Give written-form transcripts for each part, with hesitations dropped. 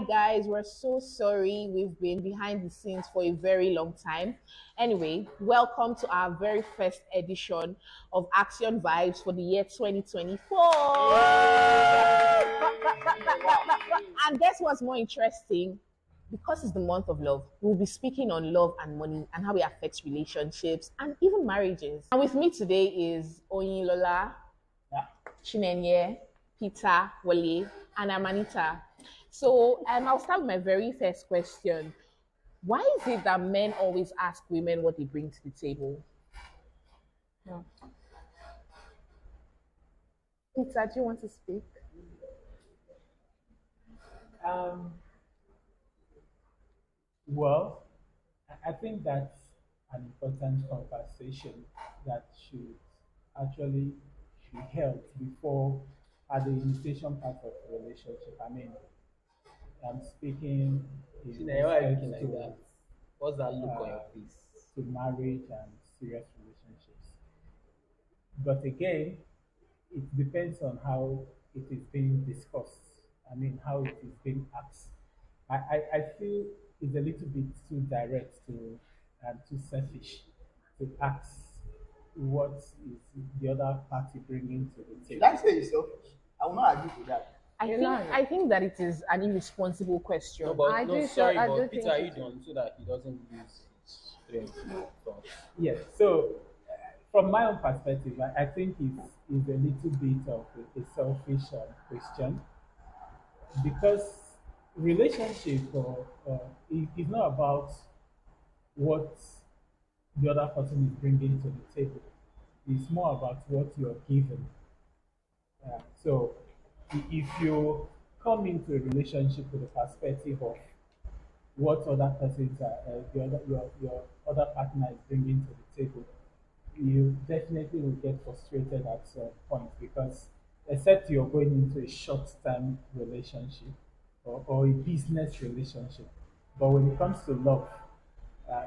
guys. We're so sorry. We've been behind the scenes for a very long time. Anyway, welcome to our very first edition of Action Vibes for the year 2024. And guess what's more interesting? Because it's the month of love, we'll be speaking on love and money and how it affects relationships and even marriages. And with me today is Oyin Lola, Chinenye, Peter, Wole, and Anita. So I'll start with my very first question. Why is it that men always ask women what they bring to the table? Yeah. Peter, do you want to speak? Well, I think that's an important conversation that should actually be held before at the initiation part of the relationship. I mean, I'm speaking in Chinenye, why are you respect looking like to, that? What's that look on your face? to marriage and serious relationships. But again, it depends on how it is being discussed. I mean, how it is being asked. I feel it's a little bit too direct to and too selfish to ask what is the other party bringing to the Should table. I say it's selfish? I will not agree with that. I think that it is an irresponsible question. No, but I no, do sorry, I do but think Peter, are you it's- done so that he doesn't lose his strength? Thoughts. Yes. So, from my own perspective, I think it's a little bit of a selfish question because relationship is not about what the other person is bringing to the table. It's more about what you're given. So, if you come into a relationship with a perspective of what other persons are, your other partner is bringing to the table, you definitely will get frustrated at some point because except you're going into a short-term relationship or a business relationship, but when it comes to love,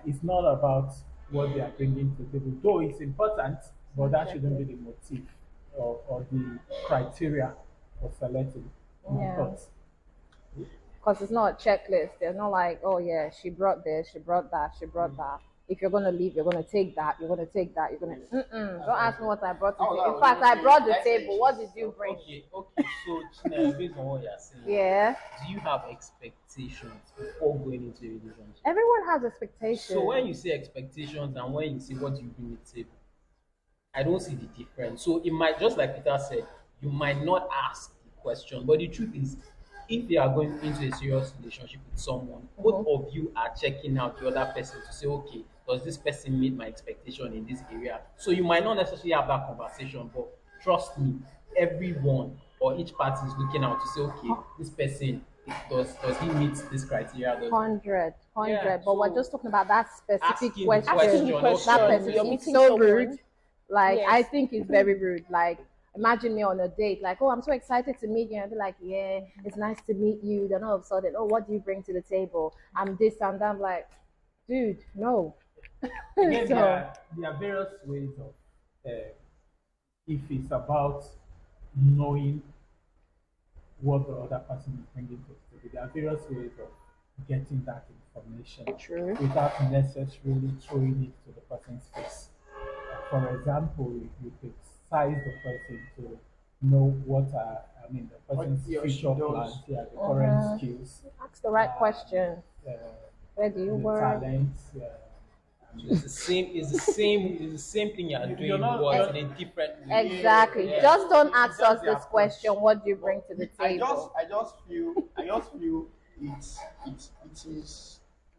it's not about what they are bringing to the table. Though it's important, but that shouldn't be the motive or the criteria for selecting. Yeah. Thoughts? Because it's not a checklist. There's not like, oh yeah, she brought this, she brought that, she brought that. If you're gonna leave, you're gonna take that, you're gonna take that, you're gonna. Don't ask me what I brought to the table. In fact, I brought the table. What did you bring? Okay. So Chinenye, based on what you're saying, Yeah. do you have expectations before going into a relationship? Everyone has expectations. So when you say expectations and when you say what do you bring to the table, I don't see the difference. So it might, just like Peter said, you might not ask the question, but the truth is, if you are going into a serious relationship with someone, both of you are checking out the other person to say, okay, does this person meet my expectation in this area? So you might not necessarily have that conversation, but trust me, everyone or each party is looking out to say, okay, this person does he meet this criteria? Does 100. Yeah, But we're so just talking about that specific asking the question. question, That okay. person, You're it's meeting so someone. rude. Like, Yes. I think it's very rude. Like, imagine me on a date, like, oh, I'm so excited to meet you. And I'd be like, yeah, it's nice to meet you. Then all of a sudden, oh, what do you bring to the table? I'm this and that. I'm like, dude, no. Again, So, there are various ways of if it's about knowing what the other person is bringing to the table. There are various ways of getting that information true. without necessarily throwing it to the person's face. For example, you could size the person to know what the person's he or she future does. plans, the current skills, Ask the right uh, question. uh, Where do you the work? talents. it's the same. It's the same thing you're doing, You're not- but in a different way. Exactly. Yeah. Just don't It's ask just us the this approach. question. What do you bring to the table? I just feel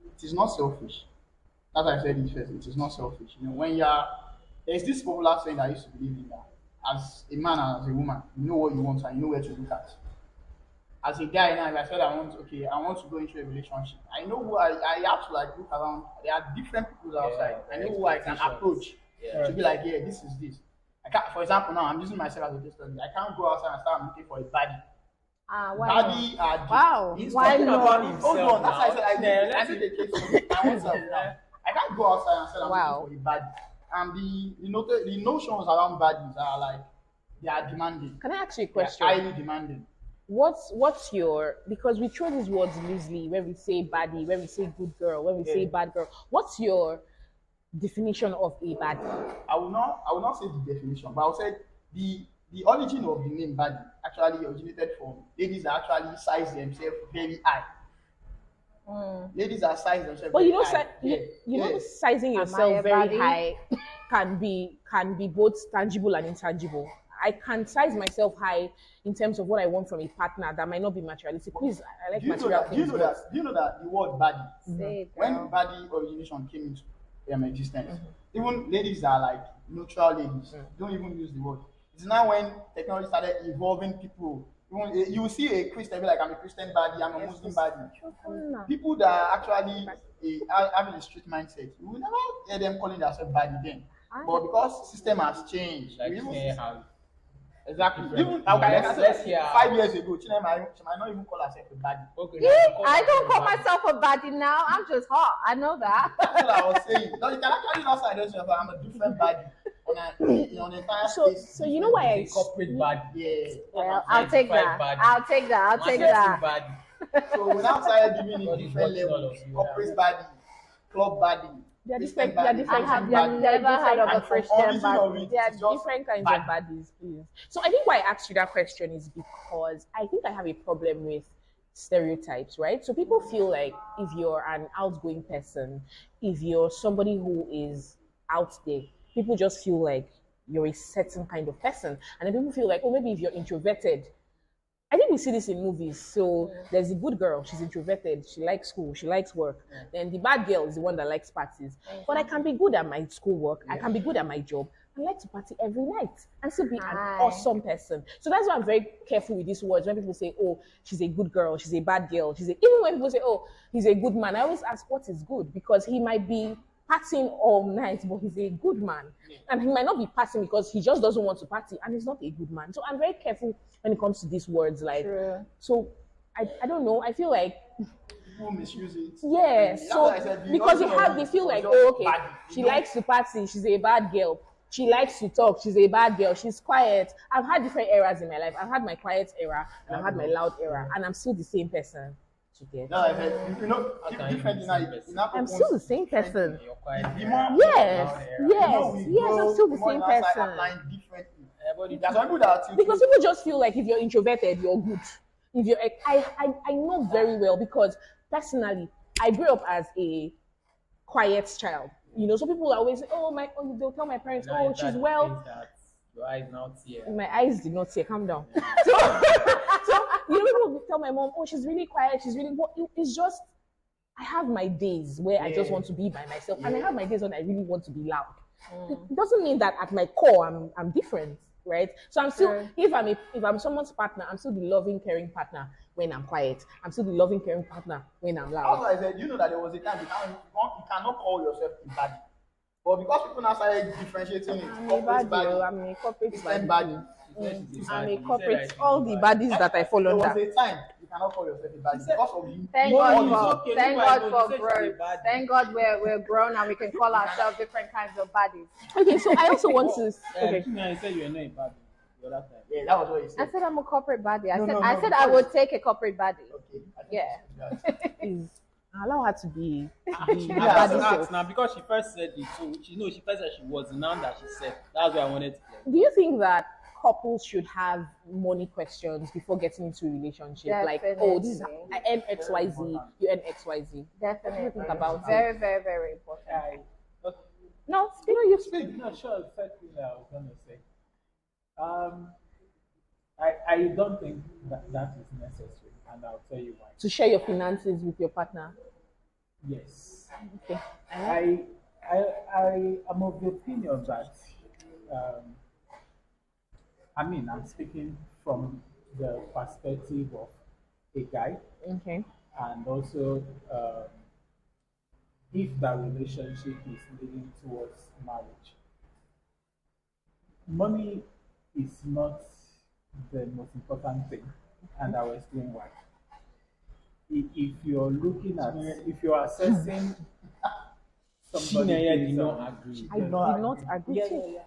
it is not selfish. As I said it first, it is not selfish. You know, when there's this popular saying that I used to believe in that as a man and as a woman, you know what you want and you know where to look at. As a guy now, if I said I want to go into a relationship, I know who I have to like look around. There are different people outside. I know who I can approach Yeah. to be like, yeah, this is this. I can't, for example, now I'm using myself as a case study. I can't go outside and start looking for a baddie. Why Baddie are Wow. He's Why talking not? about Hold himself on, that's why I now. said I did a case study. I want to now. I can't go outside and say I'm Wow. looking for a baddie. And the notions around baddies are like they are demanding. Can I ask you a They are question? highly demanding. what's your, because we throw these words loosely when we say baddie, when we say good girl, when we say Yeah. bad girl. What's your definition of a baddie? I will not say the definition, but I will say the origin of the name body actually originated from ladies that actually size themselves very high. Ladies that size themselves But very you know, high. you know, Yeah. sizing Am I yourself a very baddie? high can be both tangible and intangible. I can size myself high in terms of what I want from a partner that might not be materialistic. Please, I like Do you know material that? Do you things, know but that? Do you know that the word body, Say it, when girl. body origination came into existence, even ladies that are like neutral ladies don't even use the word. It's now when technology started evolving people. You will see a Christian be like, I'm a Christian body, I'm a Muslim body. People that are actually having a street mindset, you will never hear them calling themselves body then. But because system has changed, Like we even Chinenye have exactly. different- Even okay, Let's- I let's said hear 5 years ago, she might not even call herself a body. okay. Yeah, now, I don't call baddie. myself a baddie now. I'm just hot. I know that. That's what I was saying. No, you can actually not say yourself, I'm a different body on an entire so space. so you know why It's a corporate bad. Yeah. Well, I'll take that. I'll take that. I'll take that. Bad. So we now started giving God it is different watching all levels: of you. corporate body, club body, they're Christian different. They're body, different. I have Muslim They're never heard of a And from Christian origin of body. it, There are it's just different kinds body. of bodies, please. So I think why I asked you that question is because I think I have a problem with stereotypes, right? So people feel like if you're an outgoing person, if you're somebody who is out there, people just feel like you're a certain kind of person. And then people feel like, oh, maybe if you're introverted, I think we see this in movies. So there's a good girl, she's introverted, she likes school, she likes work. Then the bad girl is the one that likes parties. But I can be good at my schoolwork, I can be good at my job. I like to party every night and still be an Hi. awesome person. So that's why I'm very careful with these words. When people say, oh, she's a good girl, she's a bad girl, even when people say, oh, he's a good man, I always ask what is good, because he might be partying all night, but he's a good man. And he might not be partying because he just doesn't want to party and he's not a good man. So I'm very careful when it comes to these words. Like, True. so I don't know. I feel like, People misuse it. yeah. That's So why I said the because origin of they it feel was like, just oh, okay, body. she You know? likes to party, she's a bad girl. She likes to talk, she's a bad girl. She's quiet. I've had different eras in my life. I've had my quiet era and I've had my loud era, and I'm still the same person today. No, I said, you know, can you different be in the same that. person? I'm still the same person. You're quiet. The more Yes, the more yes, we yes. grow, I'm still the more same you now start person. applying differently. Everybody There's some people that are tilting. Because people just feel like if you're introverted, you're good. If you're, I know very well, because personally, I grew up as a quiet child. You know, so people always say, they'll tell my parents, oh, she's well. Your eyes now tear. My eyes did not tear. Calm down. So, you know, people will tell my mom, oh, she's really quiet. She's really. But it's just, I have my days where I just want to be by myself, and I have my days when I really want to be loud. It doesn't mean that at my core I'm different, right? So I'm still, Sure. if I'm someone's partner, I'm still the loving, caring partner when I'm quiet. I'm still the loving, caring partner when I'm loud. Also, I said, you know that there was a time you cannot call yourself a body. But because people now started differentiating it, I'm a corporate body. body, I'm a corporate Christian body. body. I'm a corporate. All the bodies that I fall There was under. a time you cannot call yourself a body because of you. Thank No, God it's for okay. thank Leave God her alone. for She said she's a growth. baddie. Thank God we're grown and we can call ourselves different kinds of bodies. Okay, so I also want to. Okay. Chinenye, you said you were not a bad the other time. Yeah, that was what he I said. said I'm a corporate body. I No, said no, I no, said I because- would take a corporate body. Okay. I think Yeah. that's- Please allow her to be. I just asked now because she first said it, so she first said she was, now that she said that's why I wanted to get. Do you think that couples should have money questions before getting into a relationship? Like, oh, this is, I earn XYZ, you earn XYZ. Definitely. Think about very, very, very important. No, you Speak. No, sure. The first thing that I was going to say. I don't think that is necessary, and I'll tell you why. to share your finances with your partner. Yes. Okay. I am of the opinion that, I'm speaking from the perspective of a guy, Okay. and also if that relationship is leading towards marriage. Money is not the most important thing, and I will explain why. If you're looking at, if you're assessing somebody, Chinenye did not agree. I did not agree. yeah, to. yeah, yeah.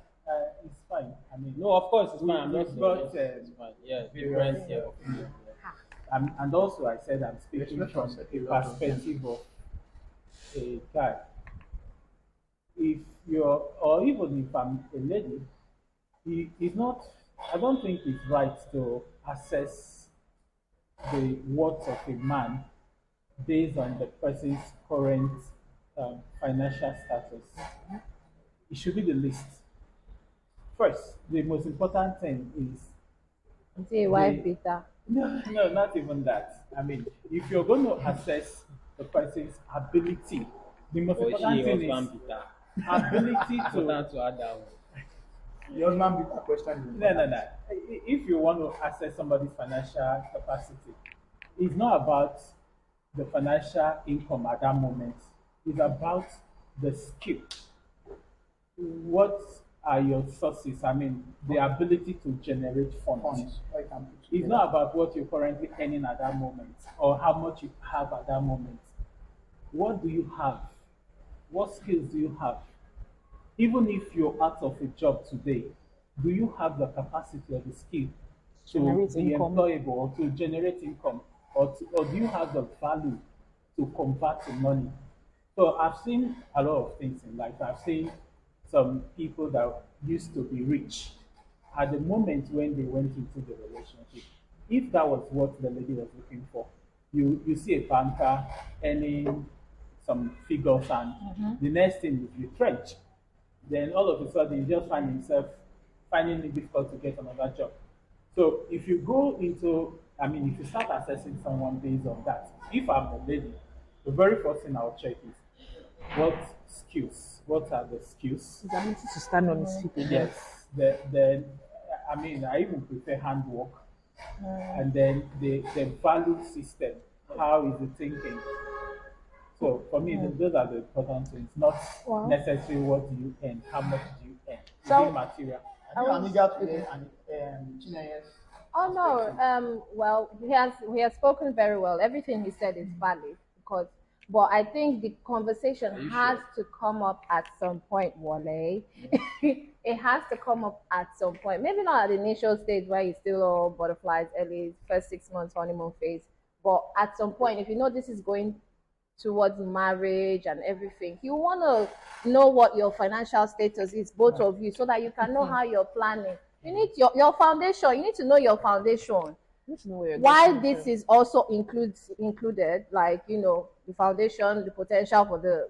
It's fine. I mean, No, of course it's fine. I'm we not brought, saying it's fine. Yeah, different. Yeah. and also I said I'm speaking Respect from yourself, a you have to perspective of a guy. If you're, or even if I'm a lady, it's not, I don't think it's right to assess the worth of a man based on the person's current financial status. It should be the least. First, the most important thing is See, wife the beater. no, not even that. I mean, if you're going to assess the person's ability, the most Or important she thing is husband beater. ability to. Important to add that one. Your husband beat that question. No. If you want to assess somebody's financial capacity, it's not about the financial income at that moment. It's about the skill. What are your sources? I mean, the ability to generate funds. Funds. Why can't put It's together? not about what you're currently earning at that moment or how much you have at that moment. What do you have? What skills do you have? Even if you're out of a job today, do you have the capacity or the skill to Generate be income. employable or to generate income? Or do you have the value to convert to money? So I've seen a lot of things in life. I've seen some people that used to be rich at the moment when they went into the relationship. If that was what the lady was looking for, you see a banker earning some figures and the next thing is retrench. Then all of a sudden you just find himself finding it difficult to get another job. So if you go into, I mean, if you start assessing someone based on that, if I'm a lady, the very first thing I'll check is what skills, what are the skills? His ability to stand on his feet again. Yes, I mean, I even prefer handwork, and then the value system. How is the thinking? So for me, those are the important things. Not Wow. necessarily what do you earn, how much do you earn. So- It's material. Are you Anita today and Chinenye's? Oh no. Well, he has spoken very well. Everything he said is valid because, but I think the conversation you has sure? to come up at some point, Wole. It has to come up at some point. Maybe not at the initial stage where he's still all butterflies, early first 6 months honeymoon phase, but at some point, if you know this is going towards marriage and everything, you want to know what your financial status is, both of you, so that you can know how you're planning. You need your foundation. You need to know your foundation. You need to know where you're Why getting this to. is also included, like the foundation, the potential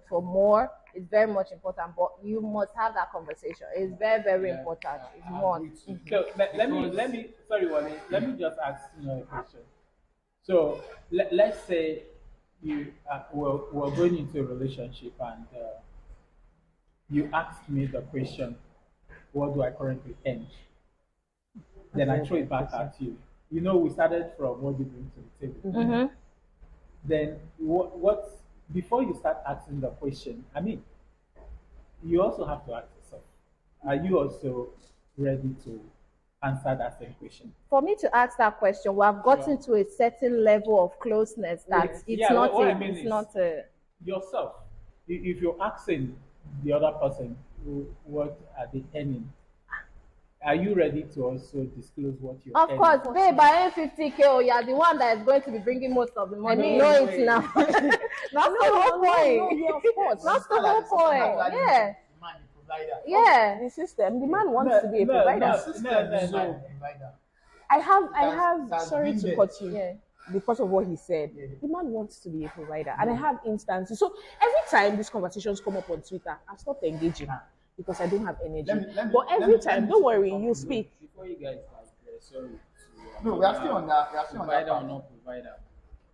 for more is very much important. But you must have that conversation. It's very very important. It's one. So let me sorry, Wale, let me just ask a question. So let's say you we're going into a relationship and you asked me the question, what do I currently earn? Then I throw it back at you. You know, we started from what you bring to the table. Then what before you start asking the question, I mean, you also have to ask yourself, are you also ready to answer that same question? For me to ask that question, we have gotten to a certain level of closeness that Yes. it's Yeah, not what a, I mean it's is- not a. Yourself, if you're asking the other person what are they earning, are you ready to also disclose what you're Of earning? course, babe, I earn 50K. Oh, you're the one that is going to be bringing most of the money. mean, know wait. it now. That's the whole point. yeah, of course. That's the whole point. Yeah. The man, the provider. Yeah. The system, the man wants to be a provider. No. Provider. I have sorry been to there. cut you Yeah. because of what he said. Yeah. The man wants to be a provider, and I have instances. So every time these conversations come up on Twitter, I stopped engaging because I don't have energy. Let me- But let every me- time, let me don't say worry, something. you speak. Before you guys sorry. No, we are still on that. We are still on that. Provider or part. not provider.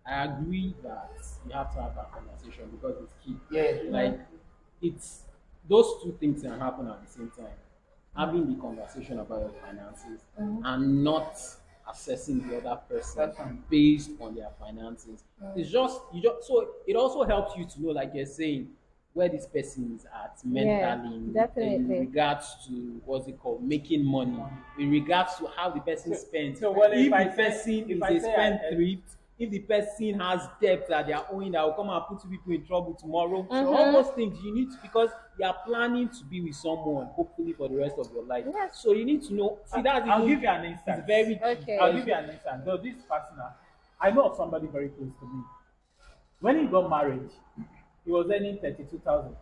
I agree that you have to have that conversation because it's key. Yeah. Like it's those two things can happen at the same time. Having the conversation about your finances and not assessing the other person That's fine. based on their finances. It's just so it also helps you to know, like you're saying, where this person is at mentally in definitely. regards to what's it called, making money, in regards to how the person spends. so what if if I the say- person if is I a say spendthrift, if the person has debt that they are owing that will come and put people in trouble tomorrow. So all those things you need to, because you are planning to be with someone hopefully for the rest of your life. Yes. So you need to know. See, that's I'll even- give you an instance. It's very key. Okay. I'll give you an instance. So this partner, I know of somebody very close to me. When he got married, he was earning 32,000.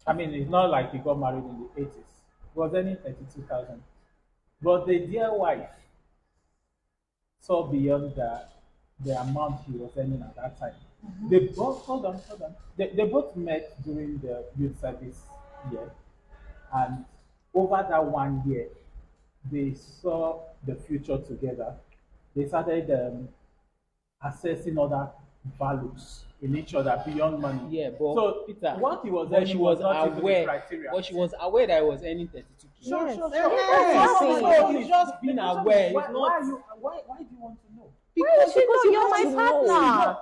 I mean, it's not like he got married in the 80s. He was earning 32,000. But the dear wife saw beyond the amount he was earning at that time. They both, hold on. They both met during the youth service year. And over that 1 year, they saw the future together. They started assessing other values in each other beyond money. Yeah, but So Peter, what he was but earning she was was not even the aware. criteria. But she was aware that I was earning 32k. Yes. Sure. Yes. So it's just being aware. Why, It's why, not why do you want to know? Because you know you you're have my to know. partner.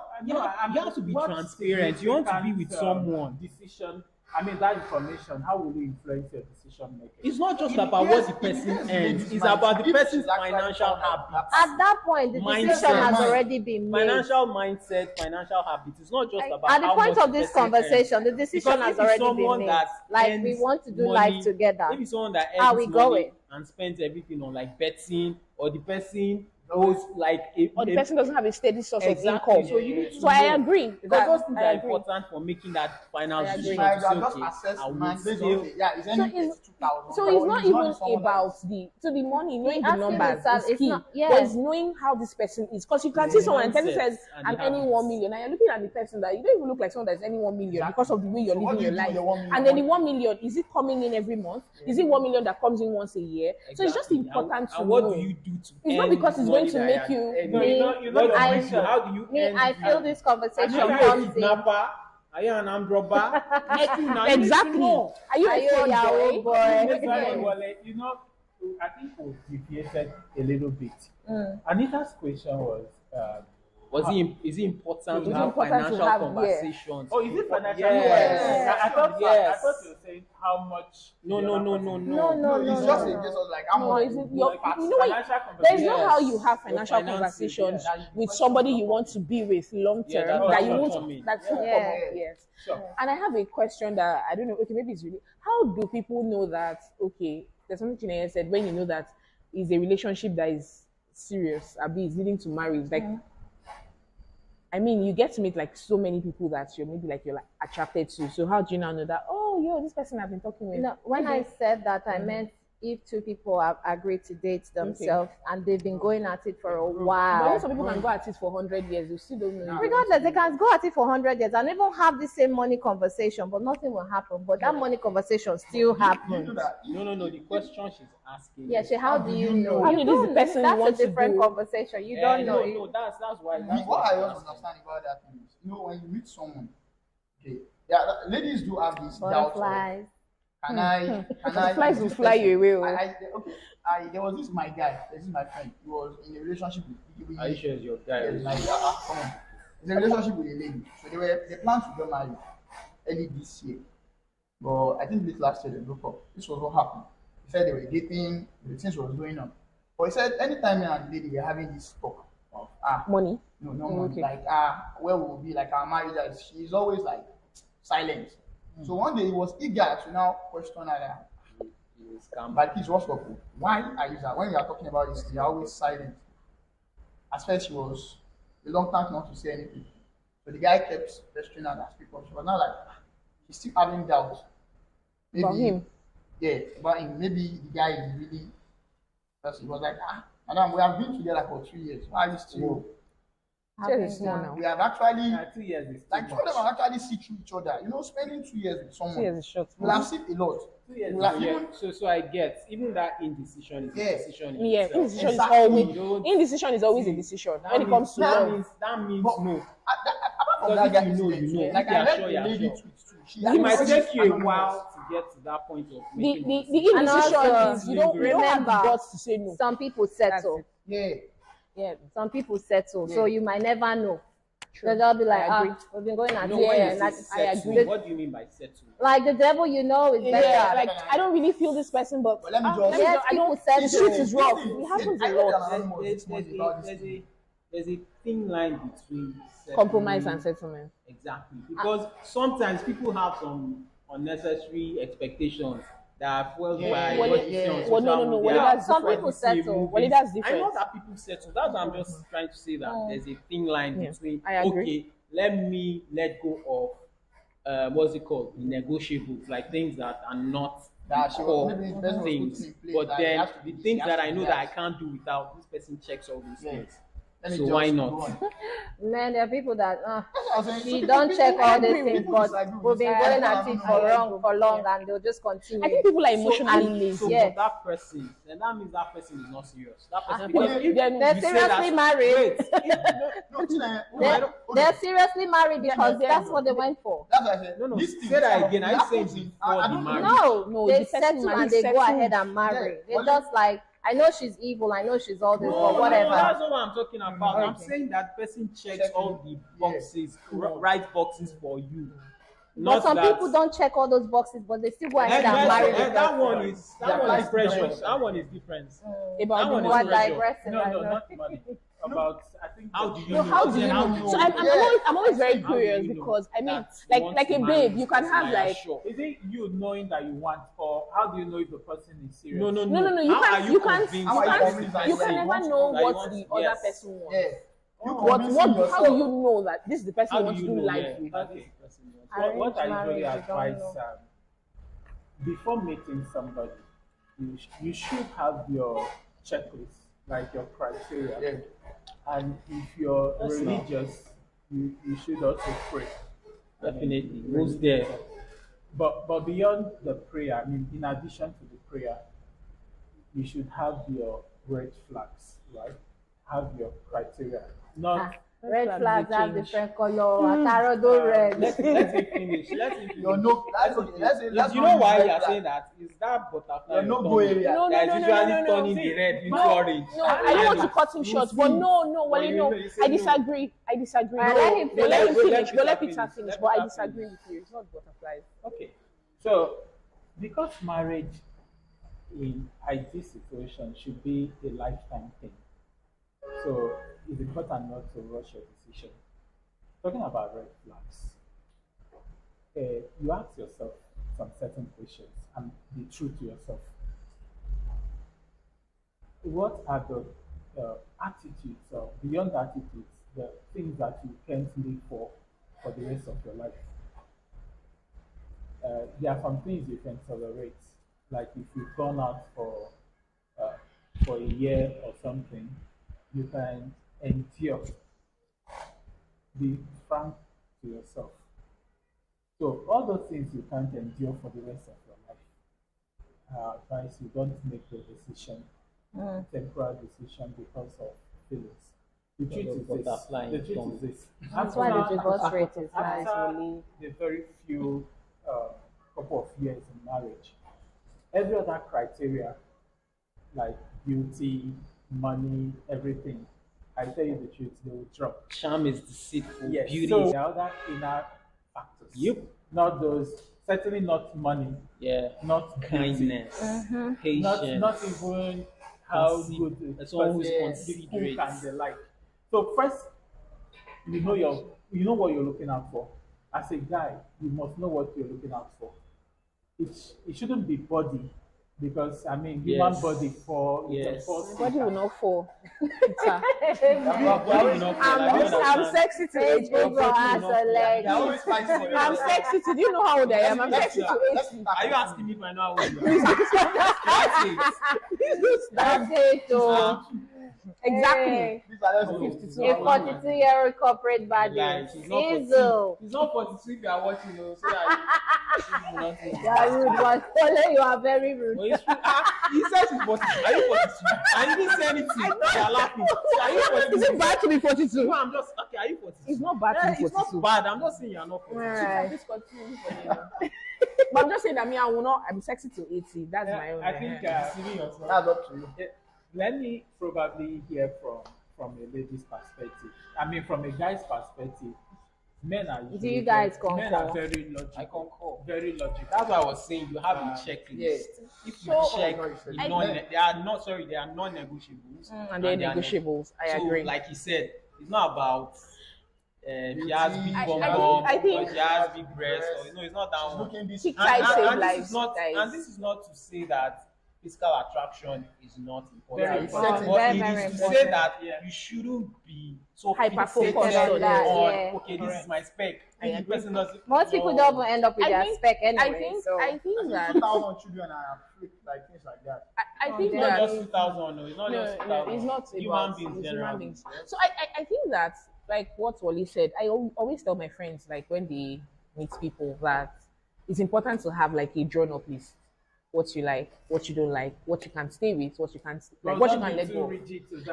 You have to be What transparent. You want to be with significant, someone. Decision. I mean, that information. How will it influence your decision making? It's not just In the about case- what the in the person case earns. ladies It's might- about the if person's she's actually financial found out habits. At that point, the Mindset. decision has Mind. already been made. Financial mindset, financial habits. It's not just about At the how point much of the this person conversation, earns. the decision Because has if it's already been someone made. that Like we earns want to do money, life together. If it's someone that How earns we money going? and spends everything on like betting, or the person owes like Or the person doesn't have a steady source exactly. of income. So you need to So I know. agree. Because those things I are agree. important for making that final I agree. decision Might to say, have just okay, assessed I will man based on, still. okay, yeah, it's So earning it's 32,000. so but it's not he's even someone about else. the money, knowing the asking numbers himself, is it's key. not- But yes. it's knowing how this person is. Because you can The see someone and the person mindset says, and I'm the earning habits. 1 million. And you're looking at the person that you don't even look like someone that's earning 1 million because of the way you're So what living do your you do life. with the 1 million? And then the 1 million, is it coming in every month? Is it 1 million that comes in once a year? So it's just Exactly. important to and what know. do you do to It's not earn because this it's going money to that make you're you- earning? Me- you know What the do you I- do? How do you Me, earn I this feel money? this conversation Are you a comes in. kidnapper? Are you an armed robber? Nothing. Now you need to Exactly. know. Are you Are a you a fraud Yahoo boy? boy? Yes, Yes. Wole, I think we deviated a little bit. Anita's question was, Is it important to Is it have important to financial have, conversations? oh, is it financial? Yes. I thought Yes. you were saying how much. No. No, it's just a case of like, how No, much is it you your, work at. you know what? Financial There's not Yes. how you have Your financial finances, conversations yeah, with somebody you want to be with long Yeah, term that's that you what won't. I mean. That's not Yeah. common. Yes. Sure. And I have a question that I don't know. Okay, maybe it's really. How do people know that? Okay, there's something Chinenye said. When you know that is a relationship that is serious, Abi is leading to marriage. Like, I mean, you get to meet like so many people that you're like attracted to. So how do you now know that? Oh, yo, this person I've been talking with. No, when I said that, I meant if two people have agreed to date themselves and they've been going at it for a But while. some people can go at it for 100 years. You still don't know. Regardless, they can go at it for 100 years and even have the same money conversation, but nothing will happen. But that money conversation still You know happens. that No. The question she's asking. Yeah, is- so how do you know? How You do this don't- person that's want a to different do? conversation. You don't know. No, that's why. Me, That's what I she's don't asking. understand about that thing is, when you meet someone, okay, yeah, ladies do have this doubt of, Butterflies. can I, Butterflies is will this fly person- you away, oh. There was this my guy, this is my friend. He was in a relationship with Are you sure it's your guy? yeah, like, come on. He's in a relationship with a lady. So they planned to get married early this year. But I think late last year they broke up. This was what happened. He said they were dating, the things was going on. But he said anytime me and the lady were having this talk of Money. no money, Okay. like where we will be, like our marriage, she's always like silent. So one day he was eager to now question her that, but please, what's up? Why are you that? When you are talking about this, you're always silent. At first, she was reluctant not to say anything. So the guy kept questioning her and speak up. She was now like, she's still having doubts. Maybe, About him? Yeah, about him. Maybe the guy is really. Because he was like, madam, we have been together for 2 years. Why are you still? Cheers is small now. We have actually, 2 years is like, too two of them much. have actually see through each other. Spending 2 years with someone. 2 years is short. We'll have seen a lot. 2 years. We'll have Yeah, even so I get even that indecision is Yeah. a decision in Yeah, itself. indecision Exactly. is always Don't- indecision is always a decision when it comes to that love. means But- no. apart from Because that if guy, you know, you know. like If I you're read sure, the you're lady sure. tweet too. It might take you a anonymous. while to get to that point of The making a the decision. indecision also, is you don't have the remember, guts to say no. Some people settle. Yeah. Yeah, some people settle. So Yeah. you might never know. True. They'll be like, I agree. we've been going at No, it. when Yeah, you like, say I settle, agree. what do you mean by settle? like the devil you know is better. Yeah, like I don't really feel this person, but But let me just- Yes, I don't. people settle. The street is rough. Listen, It happens I a read lot. an anonymous this morning about this thing. There's a thin line between Compromise settling- and settlement. Exactly, because sometimes people have some unnecessary expectations that are fueled Yeah, by yeah, what you yeah. see on Well, social no, media. well, that's Some different. people settle. Well, that's I know different. that people settle. That's why I'm just trying to say that there's a thin line Yeah, between I agree. okay, let me let go of what's it called, the negotiables, like things that are not That she was core maybe the person was things. putting in place. But That it then has to the be this, things it has that to I be know that I that. can't do without, this person checks all these Yeah. things. Let me So just why go not? on. Man, there are people that That's what I'm saying. she So don't people- check people- all these people things, but disagree with we've been this. going I at don't it know. for long, and they'll just continue. I think people are So, emotionally and lazy. so Yeah. for that person, then that means that person is not serious. That person, People- because if they're you They're say seriously that, married. wait, if, No, Chinenye, They're, they're seriously married because they're- that's what they went for. That's what I said. no, This thing say that kind of again. Are you saying happens in- before I the don't know. marriage? No, They the person settle married, and they go settled. ahead and marry. Yeah. They Well, just like, I know she's evil, I know she's all this, No, but no, whatever. that's not what I'm talking about. I'm Okay. saying that person checks Checking. all the boxes, right boxes for you. But Not some that, people don't check all those boxes, but they still go ahead and Yes, marry yes, the that person. one is Yeah, that one is that's pressure. different. That one is different. About That the one is We're money. pressure. digressing. No, I no, know. not money. About I think. How do you No, know? how do you Then know? So I'm always very How do you curious know because I mean, that you want like to a marry babe, this you can person have and you're like sure? Is it you knowing that you want, or how do you know if the person is serious? No. no. You How can't. are You can't. convinced You How are you can't. convinced that You you can want never to know that you what want the to- other yes. person wants. Yeah. You What? convincing How yourself. do you know that this is the person How you do want you to do know? life Yeah, with? that's the person you want. What I Arranged usually marriage, you don't advise know. before meeting somebody, you should have your checklist, like your criteria. Yeah. And if you're That's religious, you should also pray. Definitely. Who's there? But beyond the prayer, I mean, in addition to the prayer, you should have your red flags, right? Have your criteria. Not Red flags flags they have change. different color. Atarado red. Let him finish. Let him finish. Your no. That's okay. Let's You not know use why red you are flag. saying that? Is that butterfly Your no-go tummy area. No, that is usually no. turning See, the red into no, orange? No, I don't want to cut him You short, see. but no, But well, you no, know, you say I no. disagree. I disagree. Alright, let him No, let him finish. finish. Go let Peter Let finish, Peter but I finish. disagree with you. It's not butterflies. Okay. So, because marriage in ideal situation should be a lifetime thing, so it's important not to rush your decision. Talking about red flags, you ask yourself some certain questions and be true to yourself. What are the attitudes or beyond attitudes, the things that you can't live for the rest of your life? There are some things you can tolerate, like if you've gone out uh, for a year or something, you can endure. Be frank to yourself. So all those things you can't endure for the rest of your life. Advice you don't make the decision, temporary decision because of feelings. The truth is this. Butterfly The in truth tongue. is this. That's why the divorce rate is high. After the very few couple of years in marriage, every other criteria like beauty, money, everything, I tell you the truth, they will drop. Charm is deceitful. Yes. Beauty So is there are other inner factors. Yep. Not those. Certainly not money. yeah. Not beauty, Kindness, Not patience. even how Consi- good the That's someone who's person is, who considerate. can they like. So first, you know what you're looking out for. As a guy, you must know what you're looking out for. It shouldn't be body, because I mean human Yes. body for Yes. Body will not fall. Peter. I'm sexy to age Age over has a leg. They're always fighting for I'm yourself. sexy to. Do you know how old I am? I'm sexy to 80. Are you asking me if I know how old you are? That's it. That's it, though. Exactly. These are just A 52. 42-year-old corporate body. Like, she's not 42. Diesel. It's not 42 if you are watching, so that You are rude, but Wole, you are very rude. But it's true. He says he's 42. Are you 42? And you didn't say anything. You are laughing. So are you 42? Is it bad to be 42? No, I'm just okay. Are you 42? It's not bad to be It's 42. not bad. I'm just saying you're not 42. Alright. Please continue for me. But I'm just saying that me, I will not. I'm sexy to 80. That's my own. I think Deceiving yourself. That's up to you. let me probably hear from a lady's perspective. I mean, from a guy's perspective, men are Do usually you guys men are concur? very logical. I concur. Very logical. That's why I was saying you have a checklist. Yeah. If you So- check, I- they are not sorry, they are non-negotiables. And they're they are negotiables. I so, agree. like he said, it's not about she has big I- bum I bum, think- I think- or she has big breasts, or it's not that She's one. looking this. Thick And, thighs save and this lives, is not, guys. and this is not to say that physical attraction is not important. Very important. But Very, it very is to important. say that Yeah. you shouldn't be so Hyper-focused fixated on that, yeah. okay, this is my spec. I If the agree. person doesn't, Most people no. don't even end up with I their think- spec anyway. I think so. I think that 2,000 children are freak, like things like that. I think Yeah. Not that just 2,000, no, it's not no, just no, 2,000. it's not Human about beings it's generally. human beings. So I think that like what Wole said, I always tell my friends like when they meet people that it's important to have like a drawn up list. What you like, what you don't like, what you can stay with, what you can't like, what you can let go.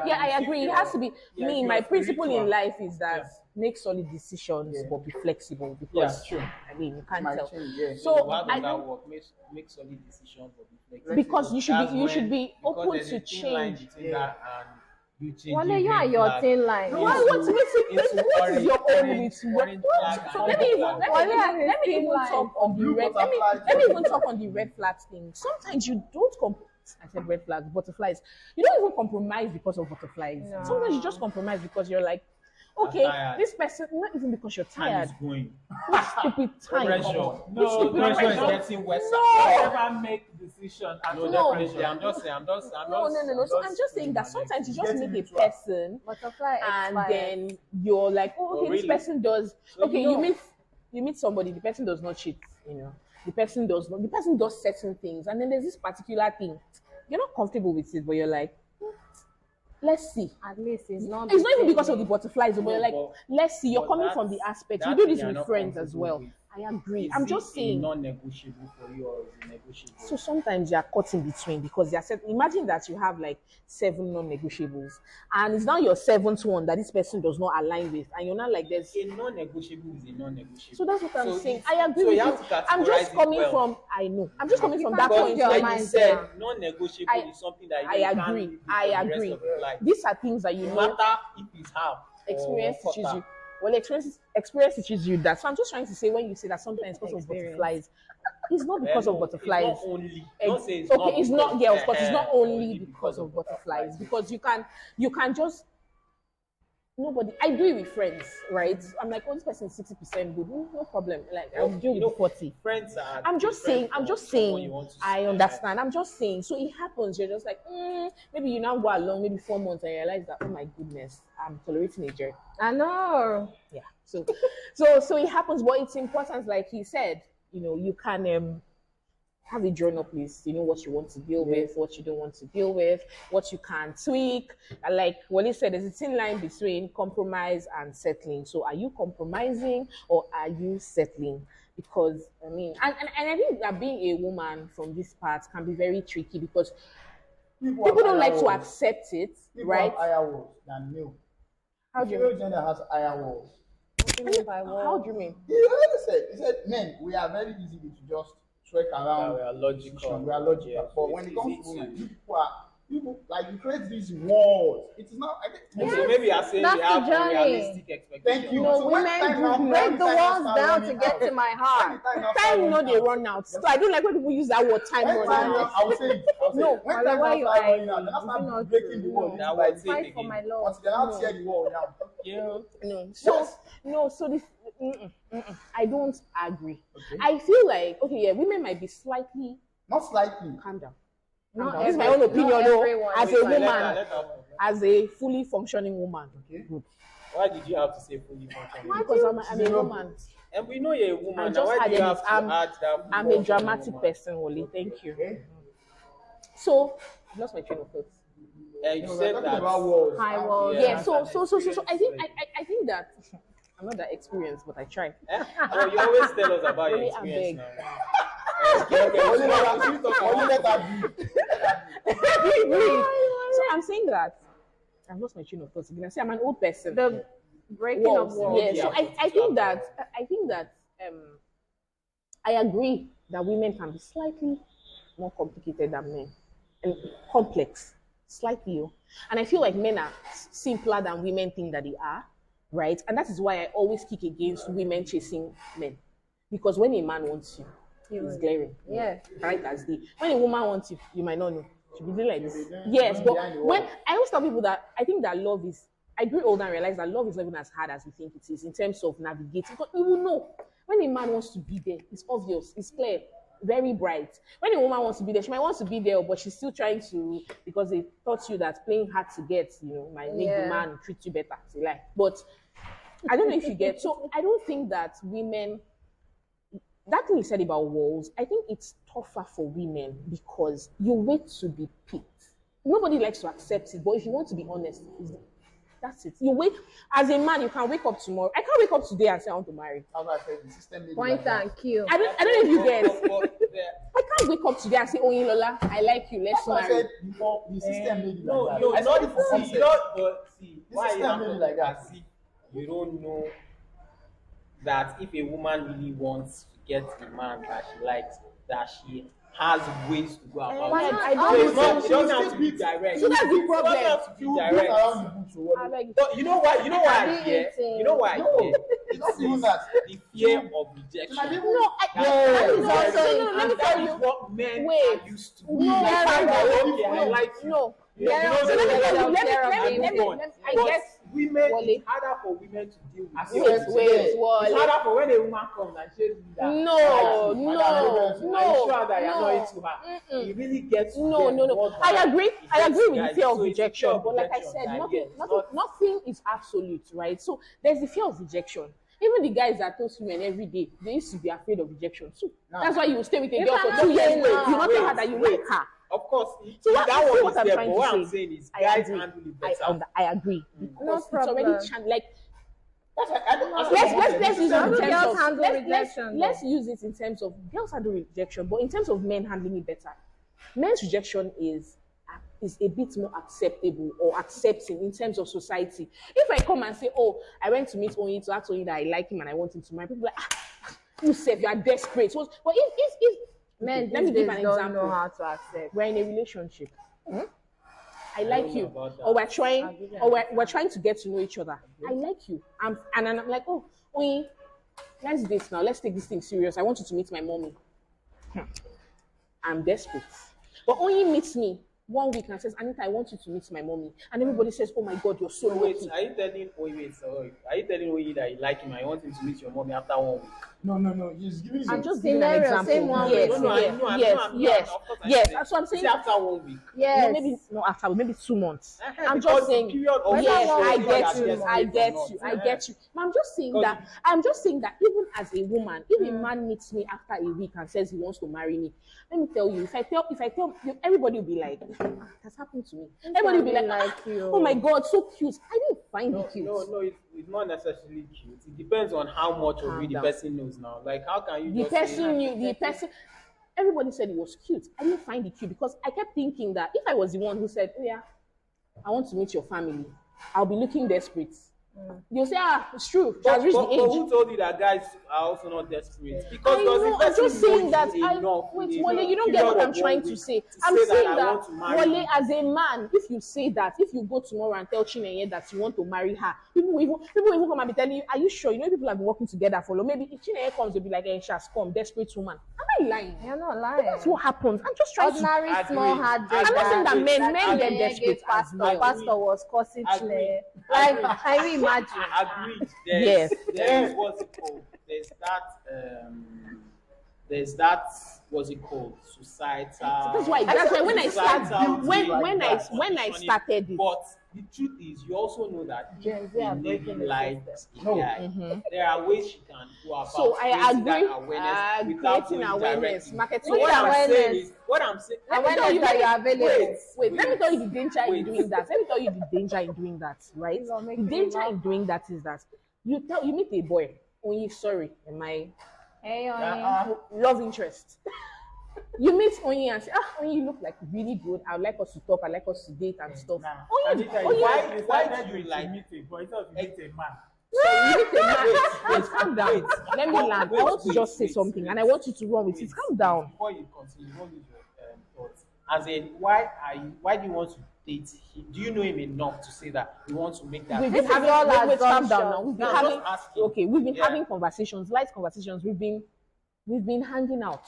Yeah, I agree. It has to be. Me, my principle in life is that make solid decisions, Yeah. but be flexible because true. I mean you can't Might tell. change, yeah. So How does I that think work? Make solid decisions, but be flexible. because you should That's be you should when- be because open there's to a thin line change. between that and you changing Wale, you red and your flag thin line. Why what to make into what is your own orange with flag so and let me red even flag. let Why me are even, they let me thin even line? talk on the Blue red butterflies. let me even talk on the red flags thing. Sometimes you don't I said red flags, butterflies. You don't even compromise because of butterflies. No. Sometimes you just compromise because you're like, okay, tired. this person not even because you're Time tired. is going. What stupid time. Pressure. No, Pressure is no. getting worse. Never make decision at No, No. definitely. I'm just saying. No. So I'm just saying that sometimes you just Getting make a into a- person Butterfly and expired. then you're like, oh, okay, Oh, this really? person does. So Okay, you you know. meet somebody, the person does not cheat, the person does not. The person does certain things, and then there's this particular thing you're not comfortable with it, but you're like, let's see. At least it's not. It's not even because of the butterflies, but you're like, but- let's see. You're but coming that's- from the aspect. We that do thing this you're with not friends as comfortable well. with. I agree. Is I'm it just a saying. non-negotiable for you, or is it negotiable? So sometimes you are caught in between because there are imagine that you have like 7 non-negotiables, and it's now your 7th one that this person does not align with, and you're not like there's. A non-negotiable is a non-negotiable. So that's what I'm So saying. it's- I agree so with you you. have to I'm just categorize it coming well. from. I know. I'm just coming from can't that change point. your Like mind you said, now. non-negotiable I- is something that you I can't agree. live with I for the rest agree. of your life. These are things that you No know. matter if it's half Experience or teaches quarter. you. Well, experience teaches you that. So I'm just trying to say when you say that sometimes because of Experience. butterflies, it's not because No, of butterflies. It's not only. Eh, Don't say it's okay, not it's because, not. Yeah, of course, it's not only because because of butterflies. Because you can just nobody. I do it with friends, right? I'm like, oh, this person is 60% good. No problem. Like I'll deal with 40. Friends are. I'm just saying. different from someone you want to I spend understand. I'm just saying. So it happens. You're just like, maybe you now go along, maybe 4 months, and you realize that, oh my goodness, I'm tolerating a jerk. I know. Yeah. So it happens, but it's important, like he said. You can have a drawn up list. You know what you want to deal with, what you don't want to deal with, what you can tweak. And like Wole said, there's a thin line between compromise and settling. So are you compromising or are you settling? Because I mean, and I think that being a woman from this part can be very tricky because people don't like to accept it, People right? have higher walls than male. How do you Female gender has higher walls. What do you mean by How wall? do you mean? He said, men, we are very easy to just trek around. we are logical. decision, We are logical. Yeah, But so when it it's comes easy to women, to- people like you create these walls. It is not. I think. So maybe you're saying That's we the have journey. unrealistic expectations. Thank you. No, So when women time do now- break Break when the time now walls start down to running get out, to my heart. when now start Time no running they out, run out. So I don't like when people use that word time When running time out. now, I will say it. No, when Wale, time why now you start running angry? out, then I Is it start not breaking true? the wall. No. That Like, was Fight it for my again. love. until they now tear the wall down. Yeah. No. So this I don't agree. I feel like women might be slightly Not slightly. calm down. Not This is my every- own opinion, not though. everyone As is a like woman, that. as a fully functioning woman. Okay. Good. Why did you have to say fully functioning? Because I'm a woman. And we know you're a woman. I Now just why do you added have it. to add that? I'm fully a dramatic functioning person, Wole. Thank you. Okay. So I lost my train of thought. woman? You No, we're said talking that. about walls. High walls. Yeah. that's So an I think experience, I think that I'm not that experienced, but I try. Oh, you always tell us about your Really, I experience beg. now. Okay, Only so let we her- talk only about- let her be. So I'm saying that I've lost my train of thought again. I say I'm an old person. The breaking of Walls. walls. Yeah. So I think that I agree that women can be slightly more complicated than men and complex, slightly. And I feel like men are simpler than women think that they are, right? And that is why I always kick against women chasing men, because when a man wants you, it's glaring. Yeah. Right as day. When a woman wants you, you might not know. She'll be doing like this. doing- Yes, doing but behind the when wall. I always tell people that I think that love is I grew older and realized that love is not even as hard as we think it is in terms of navigating. Because you will know when a man wants to be there, it's obvious, it's clear, very bright. When a woman wants to be there, she might want to be there, but she's still trying to, because they taught you that playing hard to get, might make the man treat you better. It's a lie. But I don't know if you get. So I don't think that women, that thing you said about walls, I think it's tougher for women because you wait to be picked. Nobody likes to accept it, but if you want to be honest, that's it. You wait. As a man, you can wake up tomorrow. I can't wake up today and say I want to marry. That's why I said the system made Point and kill. I don't know if you get. I can't wake up today and say, "Oh, Lola, I like you. Let's That's why I marry." said before the system made it No, like no, that. I not said it for see, concept. but see, The why you system have made it to like that. as if you don't know that if a woman really wants to get a man that she likes, that she has ways to go about Why it. not? I So it's not, She it doesn't will have to be still beat- direct. So that's the It doesn't problem. have to be You beat direct. around the bush. What? I beg. But you know why? You know why I Be fear? eating. You know why I No, fear? it's not even It's that. the fear of rejection. My people- No, That is no, also no, let me And tell that you. is what men Wait. are used to. No, Like, yeah, fine, yeah, okay, I no, like you. no. You Yeah, know, so no, let me no, tell no, you, no, care of and him. move on. I But guess. women, Wole. it's harder for women to deal with. As it. you Wait, said, wait, It's Wole. harder for when a woman comes and shows you that. No, Madam, no, I'm sure that you're no. not into her. It really gets to No, them no, no. more than I agree. it I gets agree to with the guys. fear of So it's the rejection, fear of but like I rejection said, that, yeah, nothing, it's nothing, not- nothing is absolute, right? So there's the fear of rejection. Even the guys that toast women every day, they used to be afraid of rejection too. Nah. That's why you will stay with a You girl for cannot 2 years. say no. You not tell her Wait, that you wait. like her. Of course, So what, that see one what is I'm there, trying but to what say? I'm saying is I guys agree. handle it better. I agree because No it's already problem. like That's why I don't. let's use it in How do terms girls of handle let's rejection, let's use it in terms of girls handle rejection, but in terms of men handling it better. Men's rejection is a bit more acceptable or accepting in terms of society. If I come and say, "Oh, I went to meet Oyin to ask Oyin that I like him and I want him to marry," people are like, "You said you are desperate." So, but if Men okay, let me these give days an don't example. know how to accept. We're in a relationship. I don't like know you, about that. or we're I'll trying, give you or an we're trying to get to know each other. I like you, and I'm like, "Oh, Oyin, let's date now. Let's take this thing serious. I want you to meet my mommy." I'm desperate. But Oyin meets me 1 week and says, "Anita, I want you to meet my mommy." And everybody says, "Oh my God, you're so Wait, lucky." are you telling are you telling Oyi that you like him and you want him to meet your mommy after 1 week? No. He's giving you. I'm just giving an Scenario, example. same one Yes, way. No, yes, I know, yes, yes, of course I yes. said. That's what I'm Is it saying. after 1 week? Yes. No, maybe no after maybe 2 months. I'm Because just the saying. period of Whether Yes, one I week or get two you. months I get or you. not. I get you. But I'm just saying Because that. I'm just saying that even as a woman, if a man meets me after a week and says he wants to marry me, let me tell you, if I tell you, everybody will be like, "Ah, that's happened to me." Everybody will be really like, like you. "Oh my God, so cute." I didn't find No, it cute. no, it's not necessarily cute. It depends on how much of Calm you the down. person knows now. Like, how can you The just person say, knew the person. Everybody said it was cute. I didn't find it cute because I kept thinking that if I was the one who said, "Oh yeah, I want to meet your family," I'll be looking desperate. You'll say, "Ah, it's true. She has reached the but age." who told you that guys are also not desperate? Because I does the know, I'm person just know saying you that enough wait, in a Wole, you don't get period what I'm of trying 1 to week say. to I'm say saying that I want that to marry Wole, you? as a man, if you say that, if you go tomorrow and tell Chinenye that you want to marry her, people will even come and be telling you, "Are you sure?" You know, people have been working together for long. Maybe if Chinenye comes, they'll be like, "Hey, she has come, desperate woman." Am I lying? You're not lying. That's what happens. I'm just trying to. Ordinary Agree. small hearted. I'm not saying that men Chinenye get gave desperate as pastor. well. Pastor was cursing Agree. Chinenye. Like, Agree. can you imagine? Agreed. Yes. There's what's it called? There's that what's it called? Societal. That's why when I societal start view when like when I that, when I conditioning. started it. But the truth is, you also know that Gen Z if are a lady breaking the likes a No. guy, there are ways she can go about So I creating that agree. awareness without Creating going awareness, directly. marketing. So what I'm awareness. saying is, what I'm saying. Let me tell Awareness you, that you're available. Wait, let me tell you the danger in Please. doing that. Let me tell you the danger in doing that, right? Please don't make The me danger laugh. in doing that is that you meet a boy. Only sorry, am I Hey, Oyin. love interest? You meet Oyin and say, Oyin, you look like really good. I'd like us to talk. I'd like us to date and stuff. Nah. Oyin, Anita, Oyin, why do you to like- meet a boy? It's not to meet a man. so you meet a man. Wait, Calm down. wait. Let me land. I want to Wait, just say wait, something, wait. and I want you to run with it. Calm down. Before you continue, what is your thoughts? As in, why do you want to date him? Do you know him enough to say that you want to make that? We've This been is having all calm down assumption. now. We've been No, I'm having just asking. okay. We've been Yeah. having conversations, light conversations. We've been hanging out.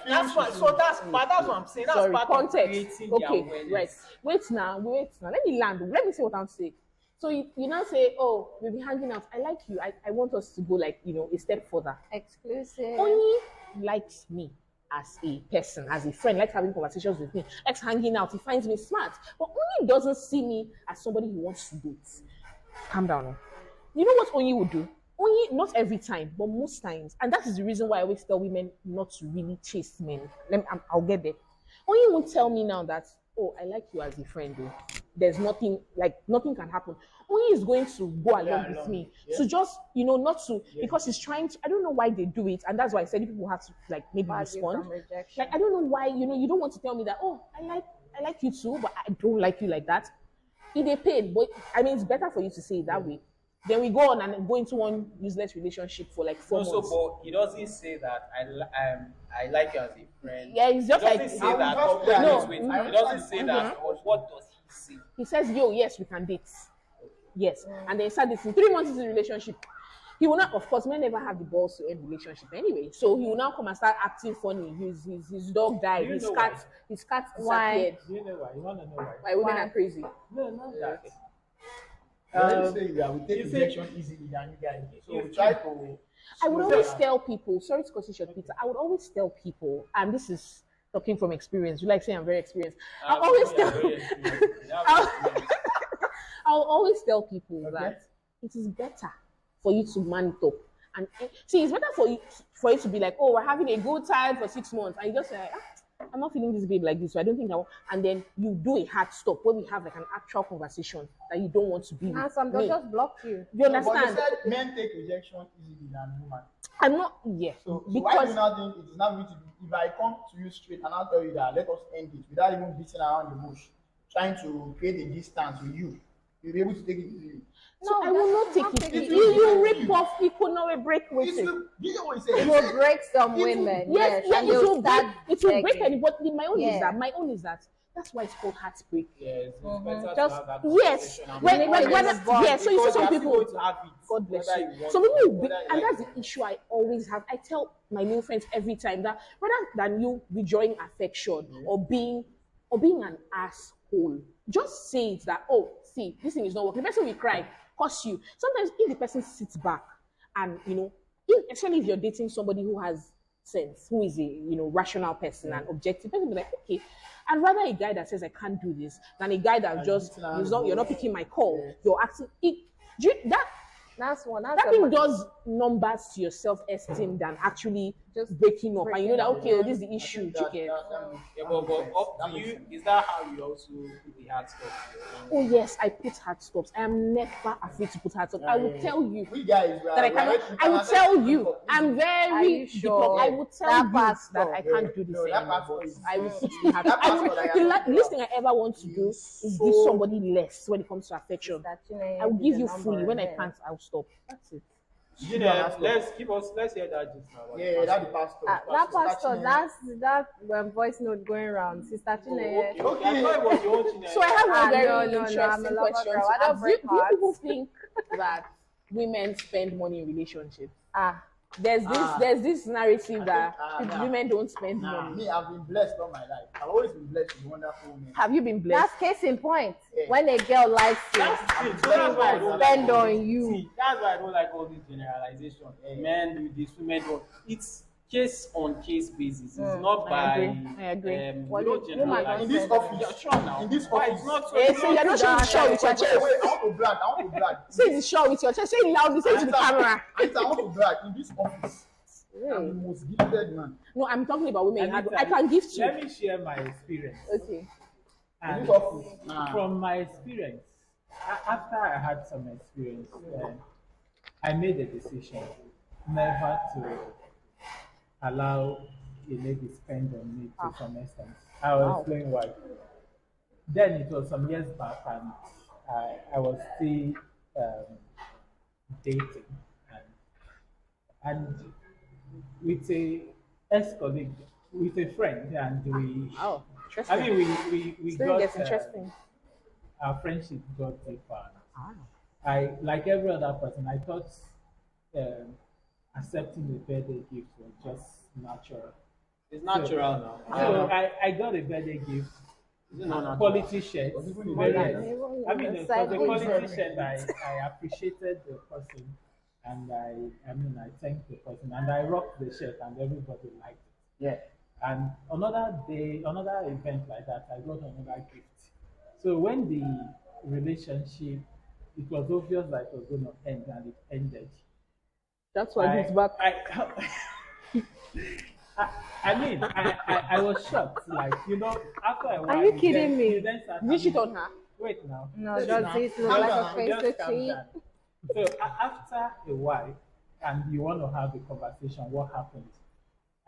That's what. So that's what I'm saying. That's Sorry, part context. of creating the Okay, awareness. right. Wait now. Let me land. Let me say what I'm saying. So you now say, oh, we'll be hanging out. I like you. I want us to go like, a step further. Exclusive. Only likes me as a person, as a friend, likes having conversations with me, likes hanging out. He finds me smart, but only doesn't see me as somebody he wants to date. Calm down. Oh. You know what Onyi would do? Only not every time, but most times, and that is the reason why I always tell women not to really chase men. I'll get there. Onyi won't tell me now that, oh, I like you as a friend. Though. There's nothing, like nothing can happen. Onyi is going to go along with me to just, not to, because he's trying to. I don't know why they do it, and that's why I said people have to like maybe respond. Like I don't know why, you don't want to tell me that. Oh, I like you too, but I don't like you like that. If they paid, but I mean, it's better for you to say it that way. Then we go on and go into one useless relationship for like 4 months. Also, but he doesn't say that I like you as a friend. Yeah, it's just he like doesn't say that. no. Wait, he doesn't say that. What does he say? He says, "Yo, yes, we can date." Yes, and then he said this in 3 months into the relationship. He will not, of course, men never have the balls to end relationship anyway. So he will now come and start acting funny. His dog died. His cat disappeared. Do you know why? You want to know why? Why women are crazy? No, not that. Saying that we take rejection easily than you guys. So we try to. I would always tell people, sorry to cut you short, Peter. I would always tell people, and this is talking from experience. You like saying I'm very experienced. I'll always tell people that it is better for you to man it up. And see, it's better for you to be like, oh, we're having a good time for 6 months, and you just say, I'm not feeling this babe like this, so I don't think I want. And then you do a hard stop where we have like an actual conversation that you don't want to be with. And some don't just block you. You understand? But you said men take rejection easily than women. I'm not. Yeah. So why do you not think it is not going to be? If I come to you straight and I'll tell you that let us end it without even beating around the bush, trying to create a distance with you, you'll be able to take it easily. So I will not take it. You rip off. It could not break with it. You know what he said? It will break some women. Yes, and it will break. It will break begging. anybody. My own is that. That's why it's called heartbreak. Yes, it's better Just- to have that Yes. So you see some people. God God bless you. So people, and that's the issue I always have. I tell my new friends every time that rather than you withdrawing affection or being an asshole, just say it that, oh, see, this thing is not working. The person will cry, curse you. Sometimes if the person sits back and especially if you're dating somebody who has sense, who is a rational person and objective, person will be like, okay, I'd rather a guy that says I can't do this than a guy that you're not picking my call. You're acting That's one. that thing does numbers to your self-esteem than actually just breaking up. And you know that, okay, this is the issue. But up to you, is that how you also put the hard stuff? Oh yes, I put hard stops. I am never afraid to put hard stops. I will tell you We guys, that I cannot. I will tell you. I'm very. sure? I will tell That you part that I can't do this No, that anymore. part is- I will put the hard. That part that I The least thing I ever want to do is give somebody less when it comes to affection. I will give you fully. When I can't, I'll stop. That's it. Let's hear that just now. Yeah, that's the pastor. That pastor, that's when voice note going around. Sister Chinenye. Okay, I thought it was your own So I have a very I'm a interesting lover question. girl. I don't Do break you people hearts. think that women spend money in relationships? Ah, There's this narrative that nah. women don't spend Nah, money. me, I've been blessed all my life. I've always been blessed with wonderful women. Have you been blessed? that's case in point. Yeah. When a girl likes you, That's why I don't spend like on you. See, that's why I don't like all this generalization. Men do this, women do. It's case on case basis. It's not by. I agree. We don't generalize. In this office, Yeah, sure now. in this Why office, it's not so. Hey, so you're not showing the show with your Wait, chest. wait, I want to brag. Say the show with your chest. Say it loudly. Say it to the camera. Anita, I want to brag. In this office, I'm the most gifted man. No, I'm talking about women. Anita, I can gift you. Let me share my experience. Okay. In And this office, from my experience, after I had some experience, I made a decision never to allow a lady spend on me to some extent. I will explain why. Then it was some years back, and I was still dating, and with a ex-colleague, with a friend, and we. Oh, interesting. I mean, we Still got gets interesting. our friendship got deeper. Ah. I, like every other person, I thought accepting a birthday gift was just natural. It's natural now. So I got a birthday gift Is it not quality shirt. Was even Very nice. nice. Even I mean, the for the side quality is- shirt, I appreciated the person, and I thanked the person, and I rocked the shirt, and everybody liked it. Yeah. And another day, another event like that, I got another gift. So when the relationship, it was obvious that it was going to end, and it ended. That's why he's back. I was shocked. Like, after a while. Are you kidding me? You then start Did you cheat having- on her? Wait now. No, Calm just down. this look Calm like down. a face Just to calm cheat. down. So after a while, and you want to have a conversation, what happened?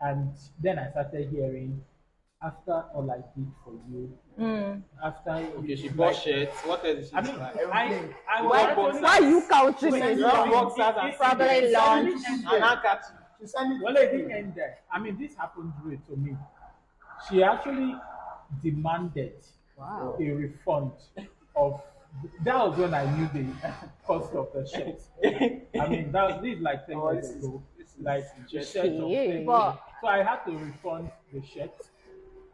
And then I started hearing, after all I did for you, after Okay, she like- bought shirts. What else did she I mean, buy? I Why- was Why are you counting Wait, it? you have boxers and Probably lunch. And handkerchief. She sent me. Well, it didn't end there. I mean, this happened to me. She actually demanded Wow. a refund of. That was when I knew the cost of the shirt. I mean, this is like 10 years ago. Like the shirt of Yeah. 10 But- So I had to refund the shirt.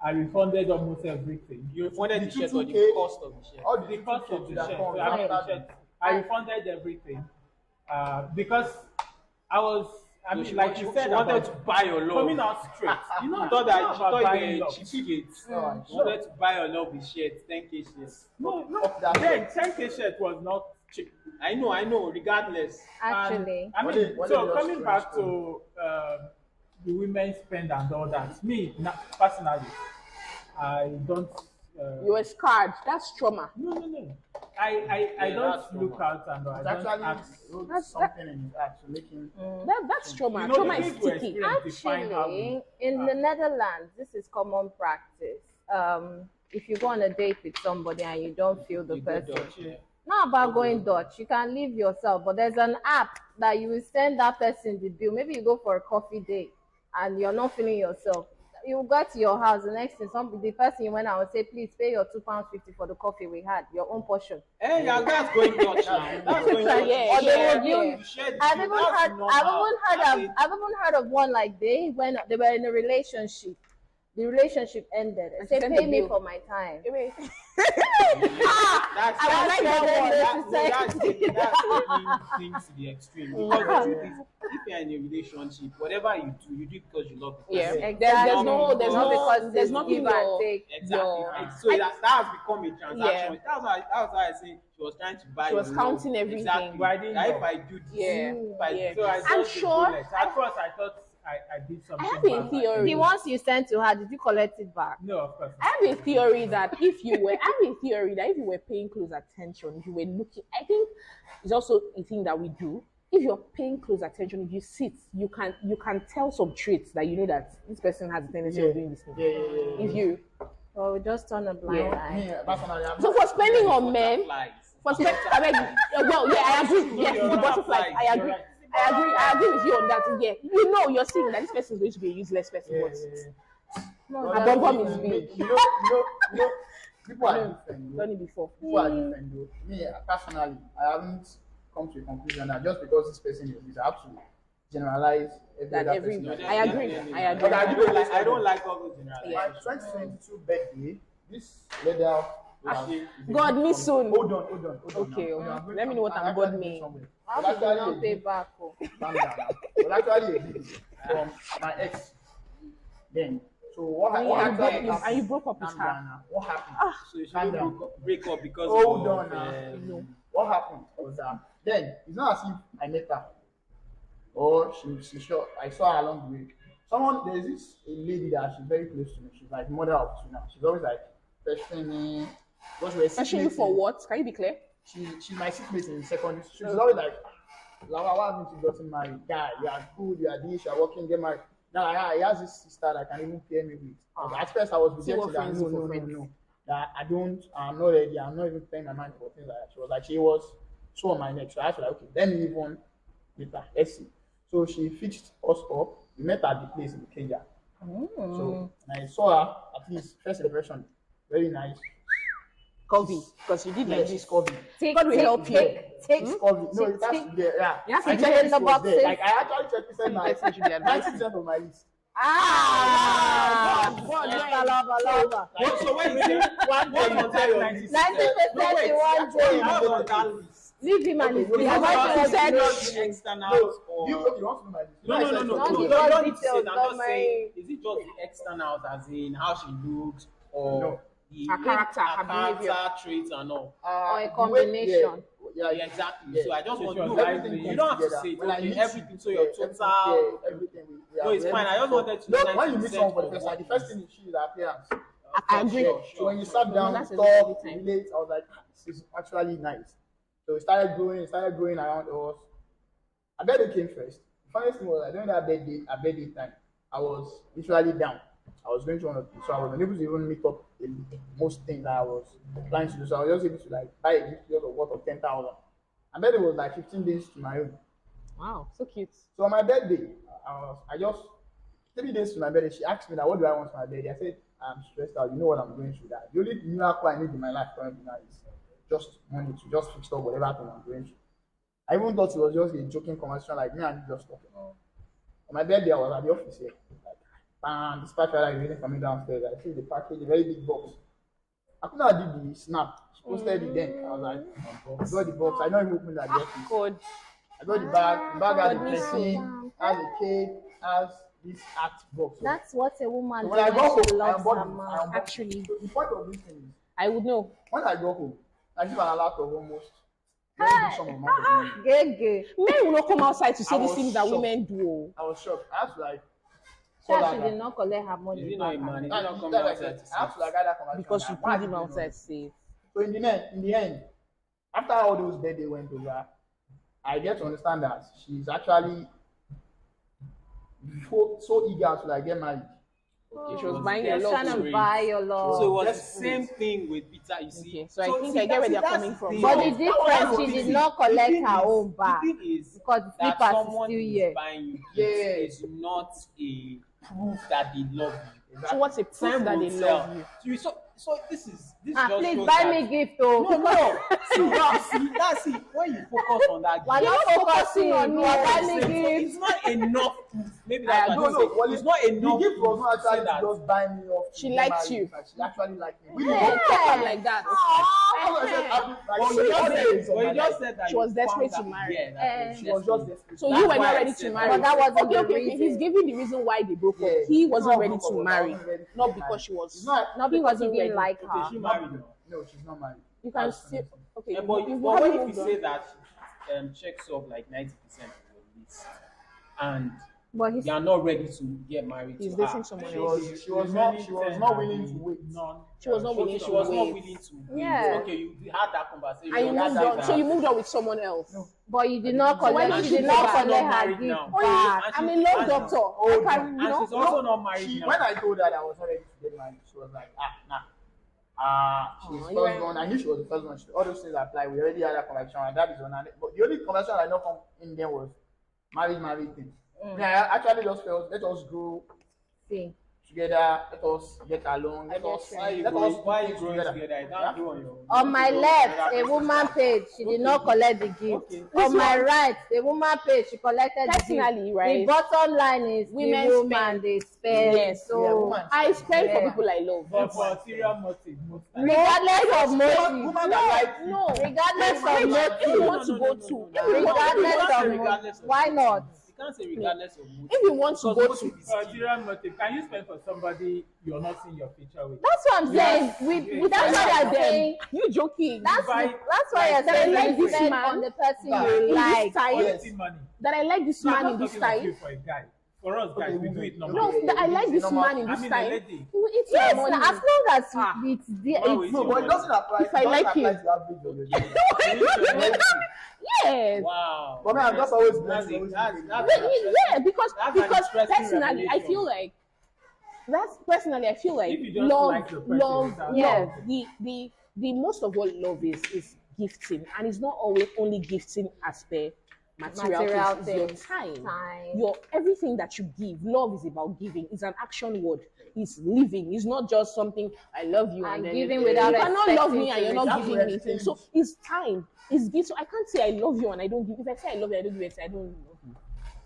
I refunded almost everything. You refunded the The shirt or the 2K? cost of the shirt? All The cost of the that shirt. comes I mean, the after shirt. I refunded everything because I was. I mean, like you said, she wanted about to buy your love. coming out straight. You know, I thought that it's she not about thought buying you were love. cheapskate. Oh, She wanted to buy your love with shirts, 10K shirts. No, Fuck that then 10K shirt was not cheap. I know, regardless. Actually, I What mean, did- what so did yours coming back change to the women's spend and all that, me personally, I don't. You were scarred. That's trauma. No. I Yeah, don't that's look out and I It's don't actually ask. wrote That's- something in his act to make him. That's trauma. You know, Trauma the is things we sticky. experience define how actually, we in the Netherlands, this is common practice. If you go on a date with somebody and you don't feel the You go person, Dutch, yeah. not about going Dutch. You can leave yourself, but there's an app that you will send that person the bill. Maybe you go for a coffee date and you're not feeling yourself. You got to your house, the next thing, the person you went out will say, please pay your £2.50 for the coffee we had, your own portion. Hey, yeah, that's going Dutch now. That's going Dutch. Yeah, Or they yeah, will yeah. give- Shared I've bill, even that's heard, normal. I've even heard of one like they were in a relationship. The relationship ended. And Say, she sent pay the me bill. for my time. Wait. That's I like that one. that's taking things to the extreme. Because the truth is, if you're in a relationship, whatever you do it because you love the Yeah. person. There's Exactly. no, there's Not no, because there's they nothing give and your, take. Exactly. your, Right. So that has become a transaction. Yeah. That's why I say she was trying to buy. She was your counting love. everything. Exactly. Riding That if love. I do this, Yeah. if I Yeah. do So I this, I'm just sure- bullet. At first, I thought I did something. I have a bad. theory. The ones you sent to her, did you collect it back? No, of course. I have a theory that if you were paying close attention, if you were looking, I think it's also a thing that we do. If you're paying close attention, if you sit, you can tell some traits that you know that this person has a tendency of doing this thing. Yeah. If you Or we just turn a blind Yeah. eye? Me, personally, I'm so not- for spending on men, butterflies. for spend, I mean, well, yeah, I agree. Yes, you're the right. butterfly, I agree. You're right. I agree with you on that. Yeah, you know, you're seeing that this person is going to be a useless person, Yeah, but No, Well, a that's- bum is big. You know, people are different. Done it before. People are different though. Me personally, I haven't come to a conclusion that just because this person is this, I have to generalize That other every- person. I agree. I agree. But I do I don't like all those generalizations. Yeah. My 2022 birthday, this leather. God, me soon. Hold on. Okay, now. okay. Let me know what I'm actually God going mean. somewhere. How Well, did you actually, not pay back? Oh? calm down now. Well, actually, a gift from my ex. Then, so what And you actually broke- and you broke up with Calm her. down now. What happened? So you Calm should down. break up because Hold of on now. No. What happened was that then it's not as if I met her or she saw I saw her along the way. There's this a lady that she's very close to me. She's like mother of two now. She's always like texting me. Because we were Especially for seatmates in- what? Can you be clear? She's my seatmate in secondary school. She's always like, Laura, why haven't you gotten married? Guy, you are good, you are this, you are working, get married. Now, yeah, he has this sister that can even pair me with. At first, I was See what rejecting that. friends do for friends. No. That I'm not ready. I'm not even paying my mind for things like that. She was so on my neck. So I was like, okay, then move on with her. Let's see. So she fixed us up. We met at the place in Kenya. So and I saw her, at least first impression, very nice. Covey, because you did like Yes, this. Kobe. God will help you. Take. Kobe. No, it has to be there. Yeah. You have to I check checked in the this was boxes. there. Like I actually checked this my Person should be advised. 90% of my list. Lover. So when you say one day you tell your 90% in one day. how on that list? Leave him and his Okay, business. wait, Why Not should the I externals You or want to know my business? no. Don't You give us don't need to say details, it. I'm don't just saying, mind. is it just the externals as in how she looks or No. Her character, her behavior. traits and all? Or a The way- combination. Yeah, Yeah, exactly. Yeah. So I just want Your to know life everything. is- You don't have to together. say it. When I Okay, meet everything. So you, your everything, total. everything. No, it's fine. I just wanted to know. No, when you meet someone for the 90% first time, the first thing you see is their appearance. I agree. So when you sat No, down, that's a talk, lovely time. relate, I was like, this is actually nice. So it started growing around us. A birthday came first. The funniest thing was, during that birthday time, I was literally down. I was going to one of so I was unable to even meet up most things that I was planning to do. So I was just able to like buy a gift just of worth of 10,000. And birthday was like 15 days to my own. Wow, so cute. So on my birthday, I just 3 days to my birthday, she asked me that what do I want for my birthday? I said, I'm stressed out, you know what I'm going through that. The only miracle I need in my life currently now is just money to just fix up whatever thing I'm going through. I even thought it was just a joking conversation, like me and you just talking. On my birthday, I was at the office here. Like, bam, dispatch rider is waiting for me downstairs. I see the package, a very big box. I couldn't have did the snap. She posted it then. I was like, I got the box. I don't even open that the office. God. I got the bag. The bag has a God, me perfume, has a cake, has this art box. That's what a woman So does when I got when home, she I loves unboxed her it. man. Actually, So the point of this thing is, I would know. when I got home, I give an alert of almost very big sum of money. Gege. Men will not come outside to say I these was things that shocked. women do. I was shocked. I had to like call Sure, her she back. did not collect her Is money it not a back. man? Is it And not coming that's like outside it. to I have to like say? have that conversation. Because you Like, why put him did you know? outside safe. So in the end, after all those birthday went over, I get to understand that she's actually so eager to like get married. Okay, She was so buying the a She's lot trying of to desperate. buy your love. So it was the Desperate. same thing with Peter, you see. Okay, so I think I get where they're coming from. But the thing. difference, she did not collect her own back. The thing is Because the that slippers is someone still is here. buying you Yeah. is not a proof that they love you. So what's a proof Time that will they tell. love you? So this Ah, just please shows buy that, me gift, oh. No, that's it. When you focus on that, Why gift, not focusing on me? Buy me so gift. it's not enough proof. Maybe I that's agree. what I'm saying. It's not The enough gift was not proof to say actually that. just buy me off. to She get liked married. you. Like, she actually liked me. You don't talk her like that. Well, you just said that She was you desperate found to that- marry. Yeah, that She was just desperate. So That's you were why not I ready said to that. marry. But that wasn't okay, the okay. reason. He's giving the reason why they broke up. Yeah. He wasn't No, ready no, to no, marry. I wasn't ready to Not get because married. she was. It's not. Not because he wasn't didn't ready. like Okay, her. she married now. No, she's not married. You can That's still. funny. Okay, Yeah, but you what haven't if you moved on. say that checks off like 90% of your list, and But he's you are not ready to get married He's to her? dating someone She else. was not willing to wait. She was not willing She to was not wait. willing to wait. Yeah. Okay, you had that conversation. And you had moved that on. So you moved on with someone else. No. but you did not So why collect. did She she did go not back? Not collect her married gift now. back. And I'm she- a love and- doctor. Oh, I can, And you know, she's also not married She, now. when I told her that I was not ready to get married, she was like, nah. She's Oh, first you were- one. I knew she was the first one. All those things apply. We already had that conversation, and that is one. But the only conversation I know come in there was married thing. Yeah, I actually just felt let us grow See, together. Let us get along. Let us Why you let growing, us why do you things growing together? You can't do on your own. on my left, a woman paid. She did not collect the gift. Okay. On my right, a woman paid. She collected the gift. Personally, right? The bottom line is Women the woman spend. they spend. Yes. So Yeah, woman. I spend for Yeah. people I love. But for ulterior motive, most times. regardless of motive, Woman that like No, regardless of if you motive, want to go to, regardless of why not? You can't say regardless of motive. if you want to go to, Ulterior motive. Can you spend for somebody you're not seeing your future with? That's what I'm saying. With that's that's why what I'm them. saying. You joking? That's why you're that I saying like like this spend man on the person in you this like. time. Quality money. That I like this So I'm man in not this talking of you time. for a guy. For us guys, we do it No, normally. that I like this man in I this mean a time. lady. He will eat Yes, my money. as long as Ah. it's there, Why would it's you- no, but it doesn't apply. If I it doesn't like you. apply to the average of your Yes. Wow. But man, I'm just always That's blessed. it. That's Yeah, because That's an interesting personally, I revelation. feel like If you just love, like the person love, without- love. The most of what love is gifting, and it's not always only gifting as per material things. It's your things. Time. your everything that you give. Love is about giving. It's an action word. It's living. It's not just something I love you And and then giving you without cannot love me expecting and you're to not receive. giving me things. So it's time. It's gift. So I can't say I love you and I don't give. If I say I love you, I don't give it. I don't love you.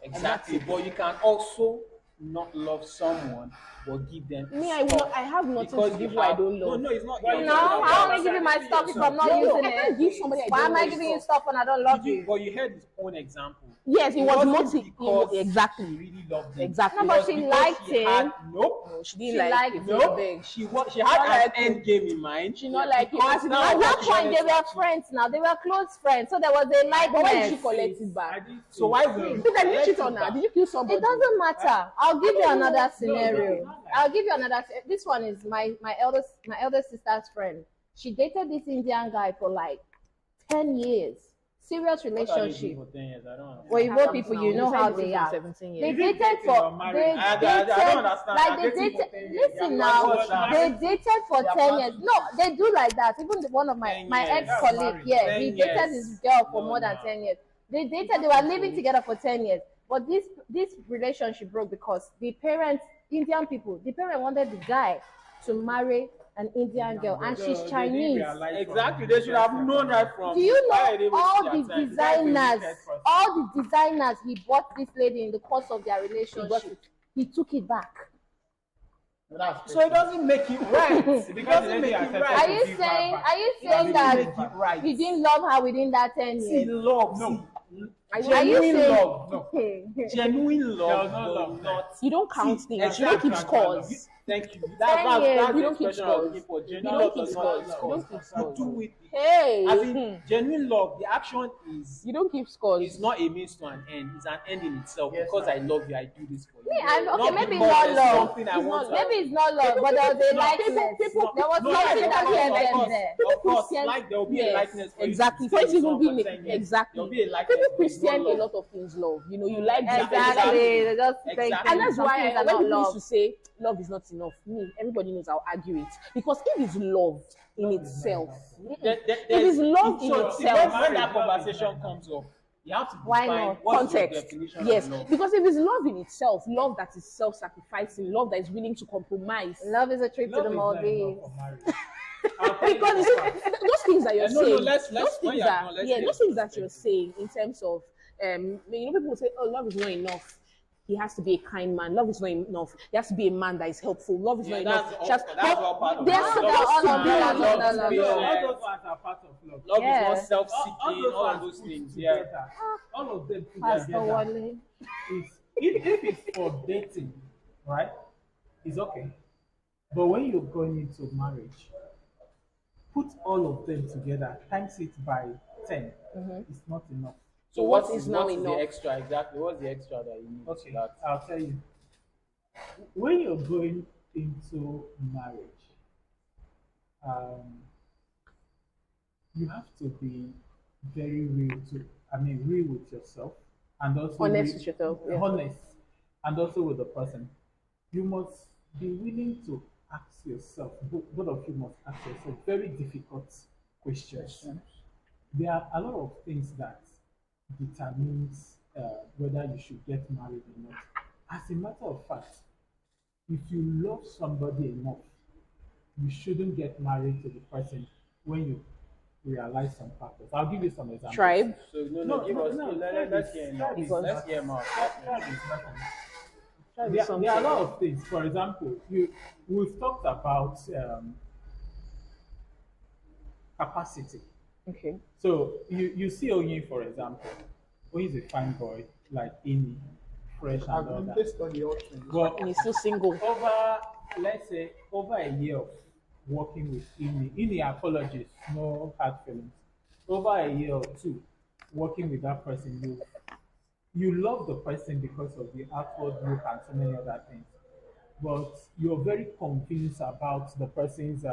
Exactly. But you can also not love someone but give them Me, I will stuff not, I have nothing because to you give who I have don't no, love. no, it's not. Well, you're you No, not- know, how am I you're giving my stuff if I'm not No, using I can't it? give somebody I Why don't am I love giving you stuff. stuff when I don't love Did you, you? but you heard his own example. Yes, it was wasn't because exactly. she really loved him. Exactly. It No, but was she because liked she had him. nope. No, she She didn't like liked it. him. Nope. Big. She not had an like end game in mind. She not like him. because As in, now At what that she point, wanted they to were achieve- friends now. They were close friends. So there was a But why did she likeness. collect it back? So why so, we? Because I didn't cheat on her. Did you kill somebody? It doesn't matter. I'll give you another scenario. it's not like- I'll give you another. This one is my eldest sister's friend. She dated this Indian guy for like 10 years. Serious relationship. For 10 years? I don't understand. Well, Igbo people, you know how they are. 17 They years. dated dating for or married? they I dated don't understand. like they Dating for dated. 10 years. Listen They are now, married now. they dated for They are 10 married. years. No, they do like that. Even one of 10 my years. ex That's colleague, married. yeah, 10 he dated years. his girl for No, more than no. 10 years. They dated. They were living together for 10 years. But this relationship broke because the parents, Indian people, the parent wanted the guy to marry an Indian girl, and So she's they didn't Chinese. realize Exactly. from They should have the known first right from. Do you why know they waste all their the time? That's a designers, wicked person. all the designers he bought this lady in the course of their relationship? He took it back. So it doesn't make it right. It Because the doesn't lady make it accepted right. Are to you give her saying? back. Are you It doesn't saying that make it right. he didn't love her within that 10 See, years? love. No. Are you Genuine saying? love. No. Genuine love. no will love. not. You don't count See, things. You don't keep exactly. scores. Thank you. 10 years. That's You the don't keep expression I was scores. looking for. You Genuine don't love keep does scores. not You don't score. keep scores. You do it. Hey. As in, genuine love, the action is You don't keep scores. it's not a means to an end. It's an end in itself. Yes, Because ma'am. I love you, I do this for you. Me, okay, Not maybe because not there's love. something I It's want not to- Maybe it's not love, but there was a likeness. There was No, something that of course, kept of them course, there. Of course, Christian- like there will be a Yes, likeness for exactly. you For to it stay even with be someone for 10 years. exactly. There will be a likeness People for you, Christian not a love. lot of things love. You know, you like this, Exactly. They just Exactly. think and that's some why things are when not people used love. to say love is not enough, me, everybody knows I'll argue it. Because if it's love in itself, If it's love in itself, when that conversation comes up, you have to Why define not? what's your context. definition Yes, of love. because if it's love in itself, love that is self-sacrificing, love that is willing to compromise. Love is a trip to Love the is not enough Maldives. for marriage. I'll tell you Because this. those things that you're No, saying, let's- those when things you're that done, let's yeah, hear those your things that you're saying in terms of you know, people say, oh, love is not enough. He has to be a kind man. Love is not enough. He has to be a man that is helpful. Love is Yeah, not enough. that's all part of There's love. some- Love there's is some- kind, no, love no, is no, patient, All those ones are part of love. love Yeah. is not All self-seeking, those all of ones those put things. Yeah. together, all of them put Pastor together Wole. is if it's for dating, right? It's okay. But when you're going into marriage, put all of them together, times it by 10. It's not enough. So what what is is now what is the enough? extra exactly? What's the extra that you need? Okay, to that? I'll tell you. When you're going into marriage, um, you have to be very real with yourself, and also Honest with yourself, yeah. honest, and also with the person. You must be willing to ask yourself. Both of you must ask yourself very difficult questions. There are a lot of things that determines whether you should get married or not. As a matter of fact, if you love somebody enough, you shouldn't get married to the person when you realize some factors. I'll give you some examples. Tribe. So No, give no, us. no, Let's hear him out. Because- Let's hear him out. Tribe is nothing. Tribe is There are a something. lot of things. For example, we've talked about capacity. Okay. So you see Oyin, for example. Oyin is a fine boy, like Ini, fresh and all that. Based on the options. But And he's still single. let's say, over a year of working with Ini apologies, no hard feelings. Over a year or two working with that person, you love the person because of the outward look and so many other things. But you're very convinced about the person's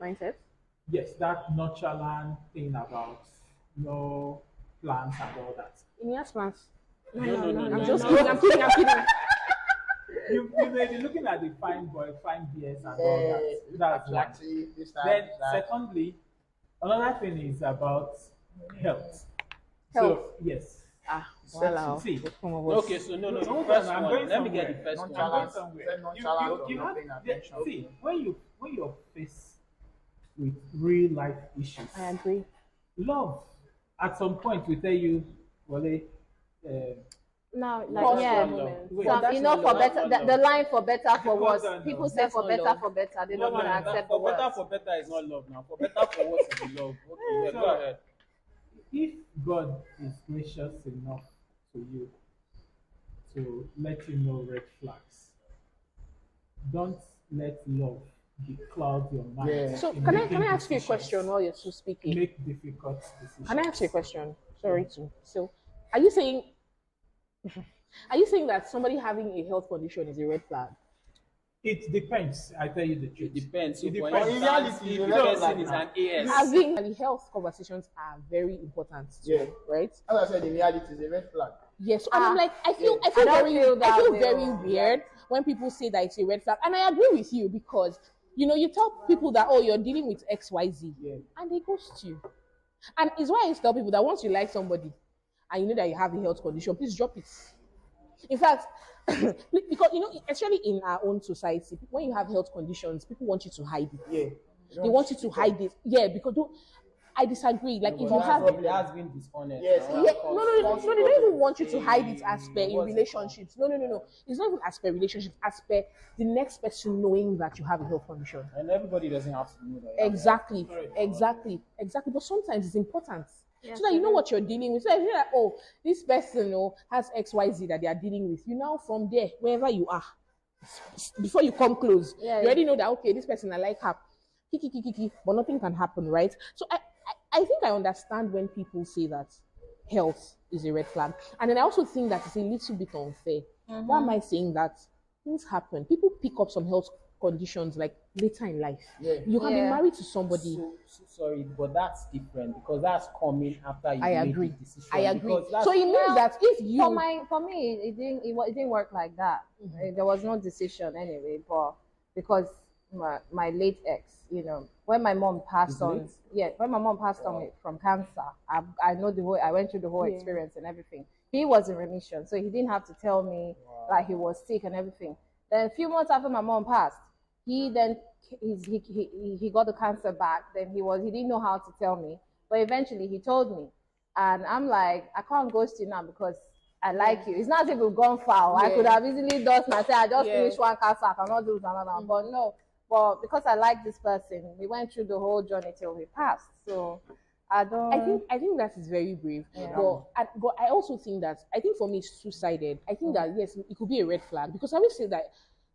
Mindset. yes, that nonchalant thing about no plans and all that. In your plans. No. I'm just kidding. I'm kidding. I'm kidding. You may be looking at the fine boy, fine beers and all that. That's one. attractive, this, that, Then, that. secondly, another thing is about health. Health. So, yes. Wow. See, Okay, so no. Hold First on, I'm one. going Let me get somewhere. the first I'm one. going somewhere. Very nonchalant of You not have, paying attention. see, when you're faced with real life issues, I agree. love at some point will tell you, well, No, like Pause yeah. for a moment. Wait, But Some, that's not for love. better, the line for better for Hold worse. on, People no. say That's for not better love. for better. They No, don't no, want to no. accept the For better, worst. for better is not love now. For better, for what is the love? Okay, yeah, So, go ahead. if God is gracious enough to you to let you know red flags, don't let love cloud your mind. Yeah. So in can I making ask you a decisions. question while you're still speaking? Make difficult decisions. Can I ask you a question? Sorry to. So, are you saying that somebody having a health condition is a red flag? It depends. I tell you the It truth. depends. So, It for depends. in instance, reality, if it's a the red person flag is now. an AS, Having health conversations are very important too, Yeah. right? As I said, in reality, it's a red flag. Yes, and I'm like, I feel, yeah. I feel I don't very, feel that I feel way, very oh. weird when people say that it's a red flag, and I agree with you because you tell people that you're dealing with X, Y, Z, Yeah. and they ghost you, and it's why I used to tell people that once you like somebody, and you know that you have a health condition, please drop it. In fact, because especially in our own society, when you have health conditions, people want you to hide it. Yeah. They want you to hide it. Yeah, because I disagree. Like if you have it has been dishonest. Yes, now. yeah, Of no, course, they don't even want you to hide it as per in what's it relationships. No. It's not even as per relationships, as per the next person knowing that you have a health condition. And everybody doesn't have to know that. Exactly. But sometimes it's important. So that you know what you're dealing with. So if you're like, this person has XYZ that they are dealing with, you now from there, wherever you are, before you come close, you already know that okay, this person I like her, kiki, but nothing can happen, right? So I think I understand when people say that health is a red flag, and then I also think that it's a little bit unfair. Why am I saying that? Things happen. People pick up some health conditions like later in life. Yeah. You can be Yeah. married to somebody. So sorry, but that's different because that's coming after you I made agree. the decision. I agree. Because that's- So it means Well, that if you for me it didn't work like that. There was no decision anyway, but because my late ex, when my mom passed His on, late? when my mom passed on from cancer, I know I went through the whole experience and everything. He was in remission, so he didn't have to tell me like he was sick and everything. Then a few months after my mom passed, he got the cancer back. Then he didn't know how to tell me, but eventually he told me. And I'm like, I can't ghost you now because I like you. It's not as if we've gone far. I could have easily done myself. I just finished one cancer. I cannot do another. But no. But because I like this person, we went through the whole journey till we passed. So I don't. I think that is very brave. But I also think that I think for me it's two-sided. I think that yes, it could be a red flag because I always say that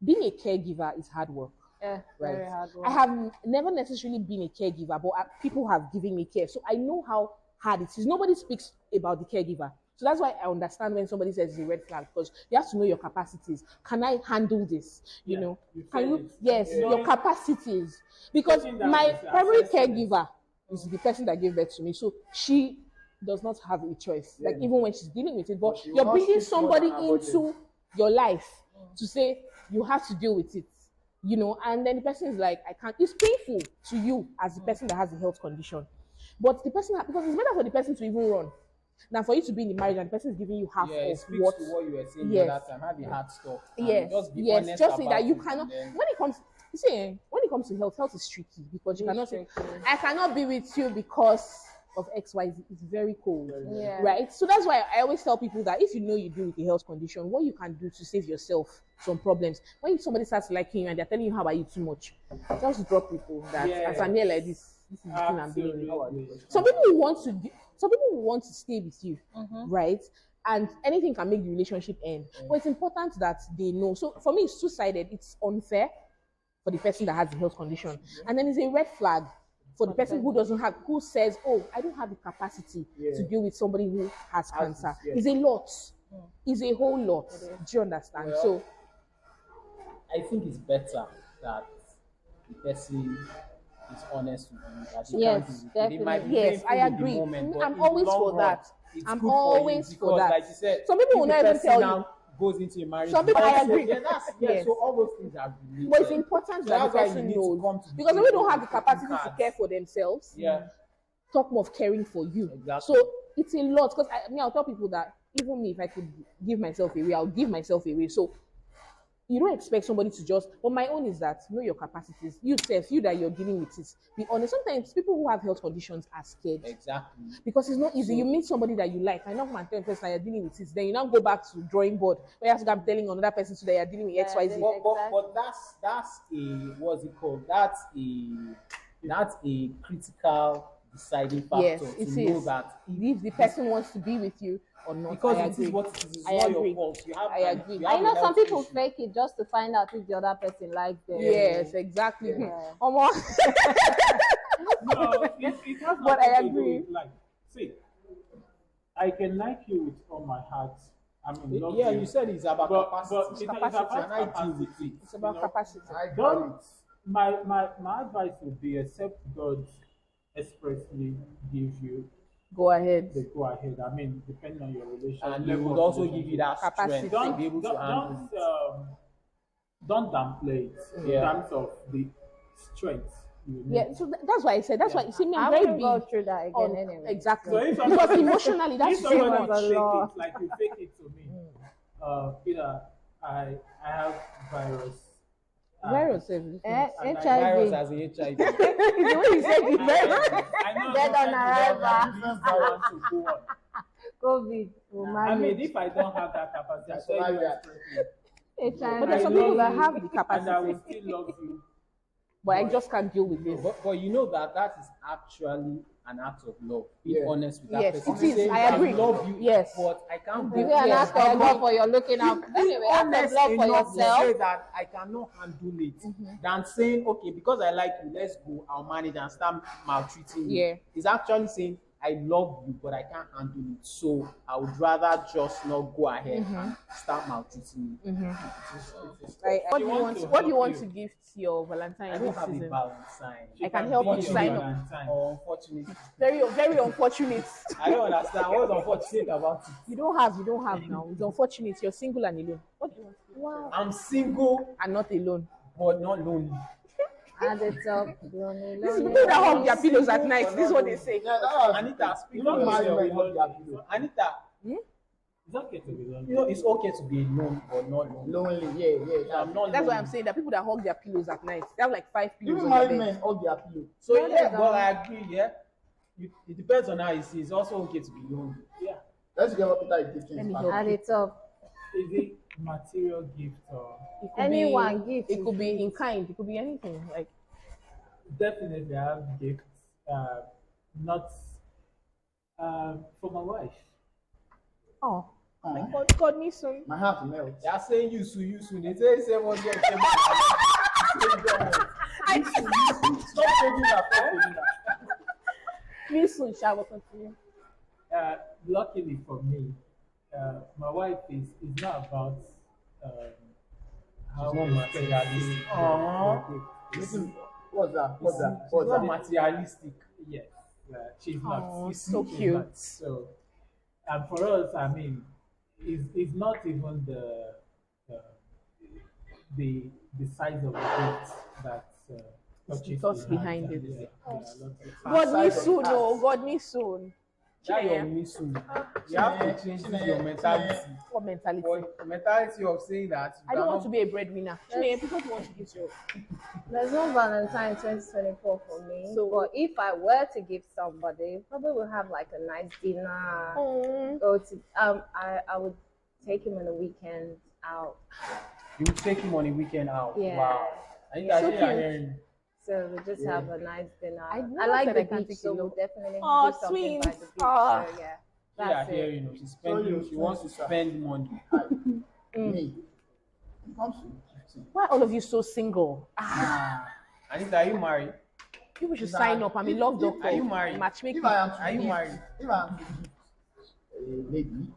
being a caregiver is hard work. Yeah, Right. very hard work. I have never necessarily been a caregiver, but people have given me care, so I know how hard it is. Nobody speaks about the caregiver, so that's why I understand when somebody says it's a red flag because you have to know your capacities. Can I handle this? You know, you can feel you? it. Yes, Yeah. your capacities. Because Taking that my is primary assessment. caregiver is the person that gave birth to me, so she does not have a choice. Like even when she's dealing with it, but she will you're not bringing speak more somebody than her budget. into your life to say you have to deal with it. And then the person is like, I can't. It's painful to you as the person that has a health condition, but the person because it's better for the person to even run than for you to be in the marriage and the person is giving you half Yeah, it of speaks what. to what you were saying Yes. the other time. Have a hard stop. And Yes, just be yes. honest Just say about that you it, cannot. and then- When it comes, you see, when it comes to health is tricky because you cannot say, I cannot be with you because of XYZ. It's very cold, Yeah. right? So that's why I always tell people that if you know you deal with a health condition, what you can do to save yourself some problems. When somebody starts liking you and they're telling you how are you too much, just drop people that as I'm here like this is the thing I'm dealing with. Some people want to stay with you, right? And anything can make the relationship end. But it's important that they know. So for me, it's two-sided. It's unfair for the person that has the health condition, and then it's a red flag for the person who says, "Oh, I don't have the capacity to deal with somebody who has cancer." It's a lot. It's a whole lot. Do you understand? Well, So I think it's better that the person is honest with you. That they Yes, can't do it. It might be yes, painful I in the agree. moment, but I'm in the always long for run, that. it's I'm good always for you for because, that. like you said, Some people if will the not even person tell now you. goes into a marriage. Some people, I also- agree. Yeah, that's Yes. So all those things are related. But it's important So that the that's why you person need to come knows to the because table we don't have the with capacity to cards. care for themselves. Yeah. Talk more of caring for you. Exactly. So it's a lot because I'll tell people that even me, if I could give myself away, I'll give myself away. So you don't expect somebody to just. But my own is that know your capacities. You self, you that you're dealing with it. Be honest. Sometimes people who have health conditions are scared Exactly. because it's not easy. You meet somebody that you like, I know man tell person that you're dealing with it. Then you now go back to drawing board where you have to go telling another person so that you're dealing with X, Y, Z. But that's a what's it called? That's a critical deciding factor Yes, to it know is. that If the person wants to be with you or not, because I it agree. is what it is. It's I not agree. your fault. You have. I agree. You I have a know some health people issue. fake it just to find out if the other person likes them. Yes, exactly. Yeah. No, it has But I nothing to do agree. with like. See, I can like you with all my heart. I mean, love Yeah, you. you said it's about But capacity. it's Capacity. about Can I deal with capacity. it? It's about you know? capacity. Don't. My advice would be accept God expressly gives you Go ahead. the go ahead. I mean, depending on your relationship. And he level would of also give you that Capacity. strength to be able to don't handle it. don't downplay it in Yeah. terms of the strength you need. Yeah, so that's why I said. That's why you see me. I I'm very wouldn't go big. through that again on- anyway. Exactly. So if Because somebody- emotionally, that's if so somebody much. a fake lot. it like you fake it to me, Peter, I have virus. Virus. And Virus HIV. as a HIV. The way you said it, virus. I know Dead on arrival. I want to go on. COVID. Will I mean, manage. if I don't have that capacity, I tell you expressly, HIV. But there's some I people love that you, have the and I capacity, will still love you. but I just can't deal with this. But you know that is actually an act of love. Being Yeah. honest with that Yes, person. it is. Saying, I agree. love you, Yes. but I can't Is go it an Yes, act I of love agree. for you're looking out? Anyway, act of honest love for enough to yourself. say that I cannot handle it than saying, okay, because I like you, let's go, I'll manage and start maltreating you. Yeah. It's actually saying, I love you, but I can't handle it. So I would rather just not go ahead and start maltreating you. What do you want want? to What do you help want you. to gift your Valentine I this don't have a season? Valentine. She I can be help you your sign up. Valentine. Unfortunately. Very, very unfortunate. I don't understand. What's unfortunate about it? You don't have now. It's unfortunate. You're single and alone. What do you want? Wow. I'm single, And not alone. but not lonely. And it's up. Lonely, This is lonely, people that hug lonely. their pillows at night. This is what they say. Yeah, that's Anita, speak you know, for married yourself. men hug their pillow. Anita, It's okay to be lonely. you know, it's okay to be alone, but not lonely. Lonely, yeah. So I'm not That's why lonely. I'm saying that people that hug their pillows at night, they have like 5 pillows Even on married their bed. men hug their pillow. So No, yeah, they but don't. I agree. Yeah, it depends on how you see. It's also okay to be lonely. Yeah. Let's get what Peter is gifting. Let me his help. And it's up. Is it material gift or It could Anyone be, gift It is could be gift. in kind. It could be anything. Like definitely I have gifts, not for my wife. oh, Aw, God me soon. my heart melts. They are saying you soon. They say 700. Stop taking that. Me soon. Shall we continue? Luckily for me, my wife is not about how She's not we materialistic. spend Aww. the gift. Listen, what's that? What's that? It's What's not that? materialistic. Yes, she's not. Oh, She's so she's cute. not. So, and for us, I mean, it's not even the size of the gift that touches thoughts the heart. behind And it. there are lots of- God me Side of soon. us. Oh, God me soon. That Chinenye. your me soon. You have to change your mentality. What mentality? But the mentality of saying that you I don't want cannot- to be a breadwinner. Chinenye, people want to give you. There's no Valentine 2024 for me. So- but if I were to give somebody, probably would have like a nice dinner. Oh, Go to I would take him on a weekend out. You take him on a weekend out. Yeah. Wow. I think Yeah. I So think I'm cute. hearing. So we just have a nice dinner. I I never like said the I can't beach, take so you we'll low. definitely Aw, do something by twins. the beach. Ah. So yeah, Yeah, that's here, it. you know, she's spending. She wants to spend money. Me. It comes to gifting. why all of you so single? Anita, are you married? People should Nah, sign up. I'm a love doctor. Are you married? Matchmaking. If I am to Are you gift- married? If I am to gift a lady,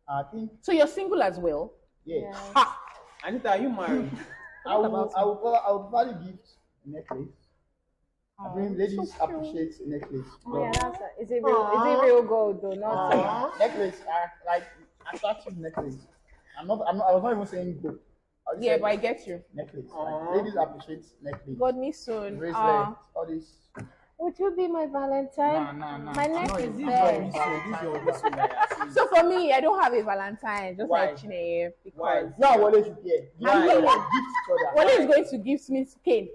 I think So you're single as well? yeah. Ha! Anita, are you married? I will probably gift a necklace. I think ladies so cute. appreciate a necklace. Oh, yeah, that's it. Is it real gold though? Not Necklace, like attractive necklace. I was not even saying gold. I was Yeah, saying but I get you. necklace. Aw. Like, ladies appreciate necklace. God me soon. Bracelet, Ah. all this. Would you be my Valentine? Nah. My neck No, is this bare. your whistle that you're saying. So for me, I don't have a Valentine, just Why? like Chinenye, Why? because You and Wole should care. Give I'm each other, healing. gift each other. Wole is going to gift me cane.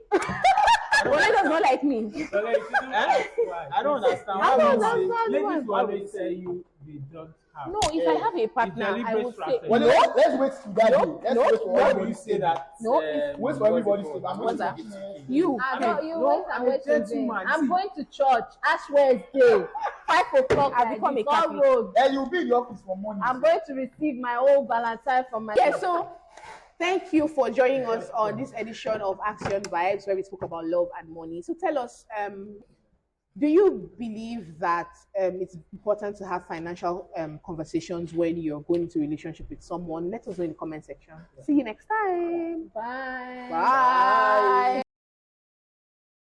Wole does not like me. So like, you shouldn't ask why. I don't understand. I Why don't would you say? understand Ladies why. will always tell you they don't have. No, if I have a partner, I deliberate would say strategy. Well, let's wait till that day. Let's no, wait for Why do everybody you to say that? No, Wait for everybody to. I'm What's waiting that? for You. I'm I not mean, you no, wait I'm and a wait till gentleman. I'm See. going to church Ash Wednesday, 5 o'clock. I've like become a before Catholic. road. And you'll be in the office for money. I'm going to receive my own Valentine from my. Yeah, so thank you for joining us on this edition of Action Vibes, where we spoke about love and money. So tell us, do you believe that it's important to have financial conversations when you're going into a relationship with someone? Let us know in the comment section. See you next time. Bye. Bye.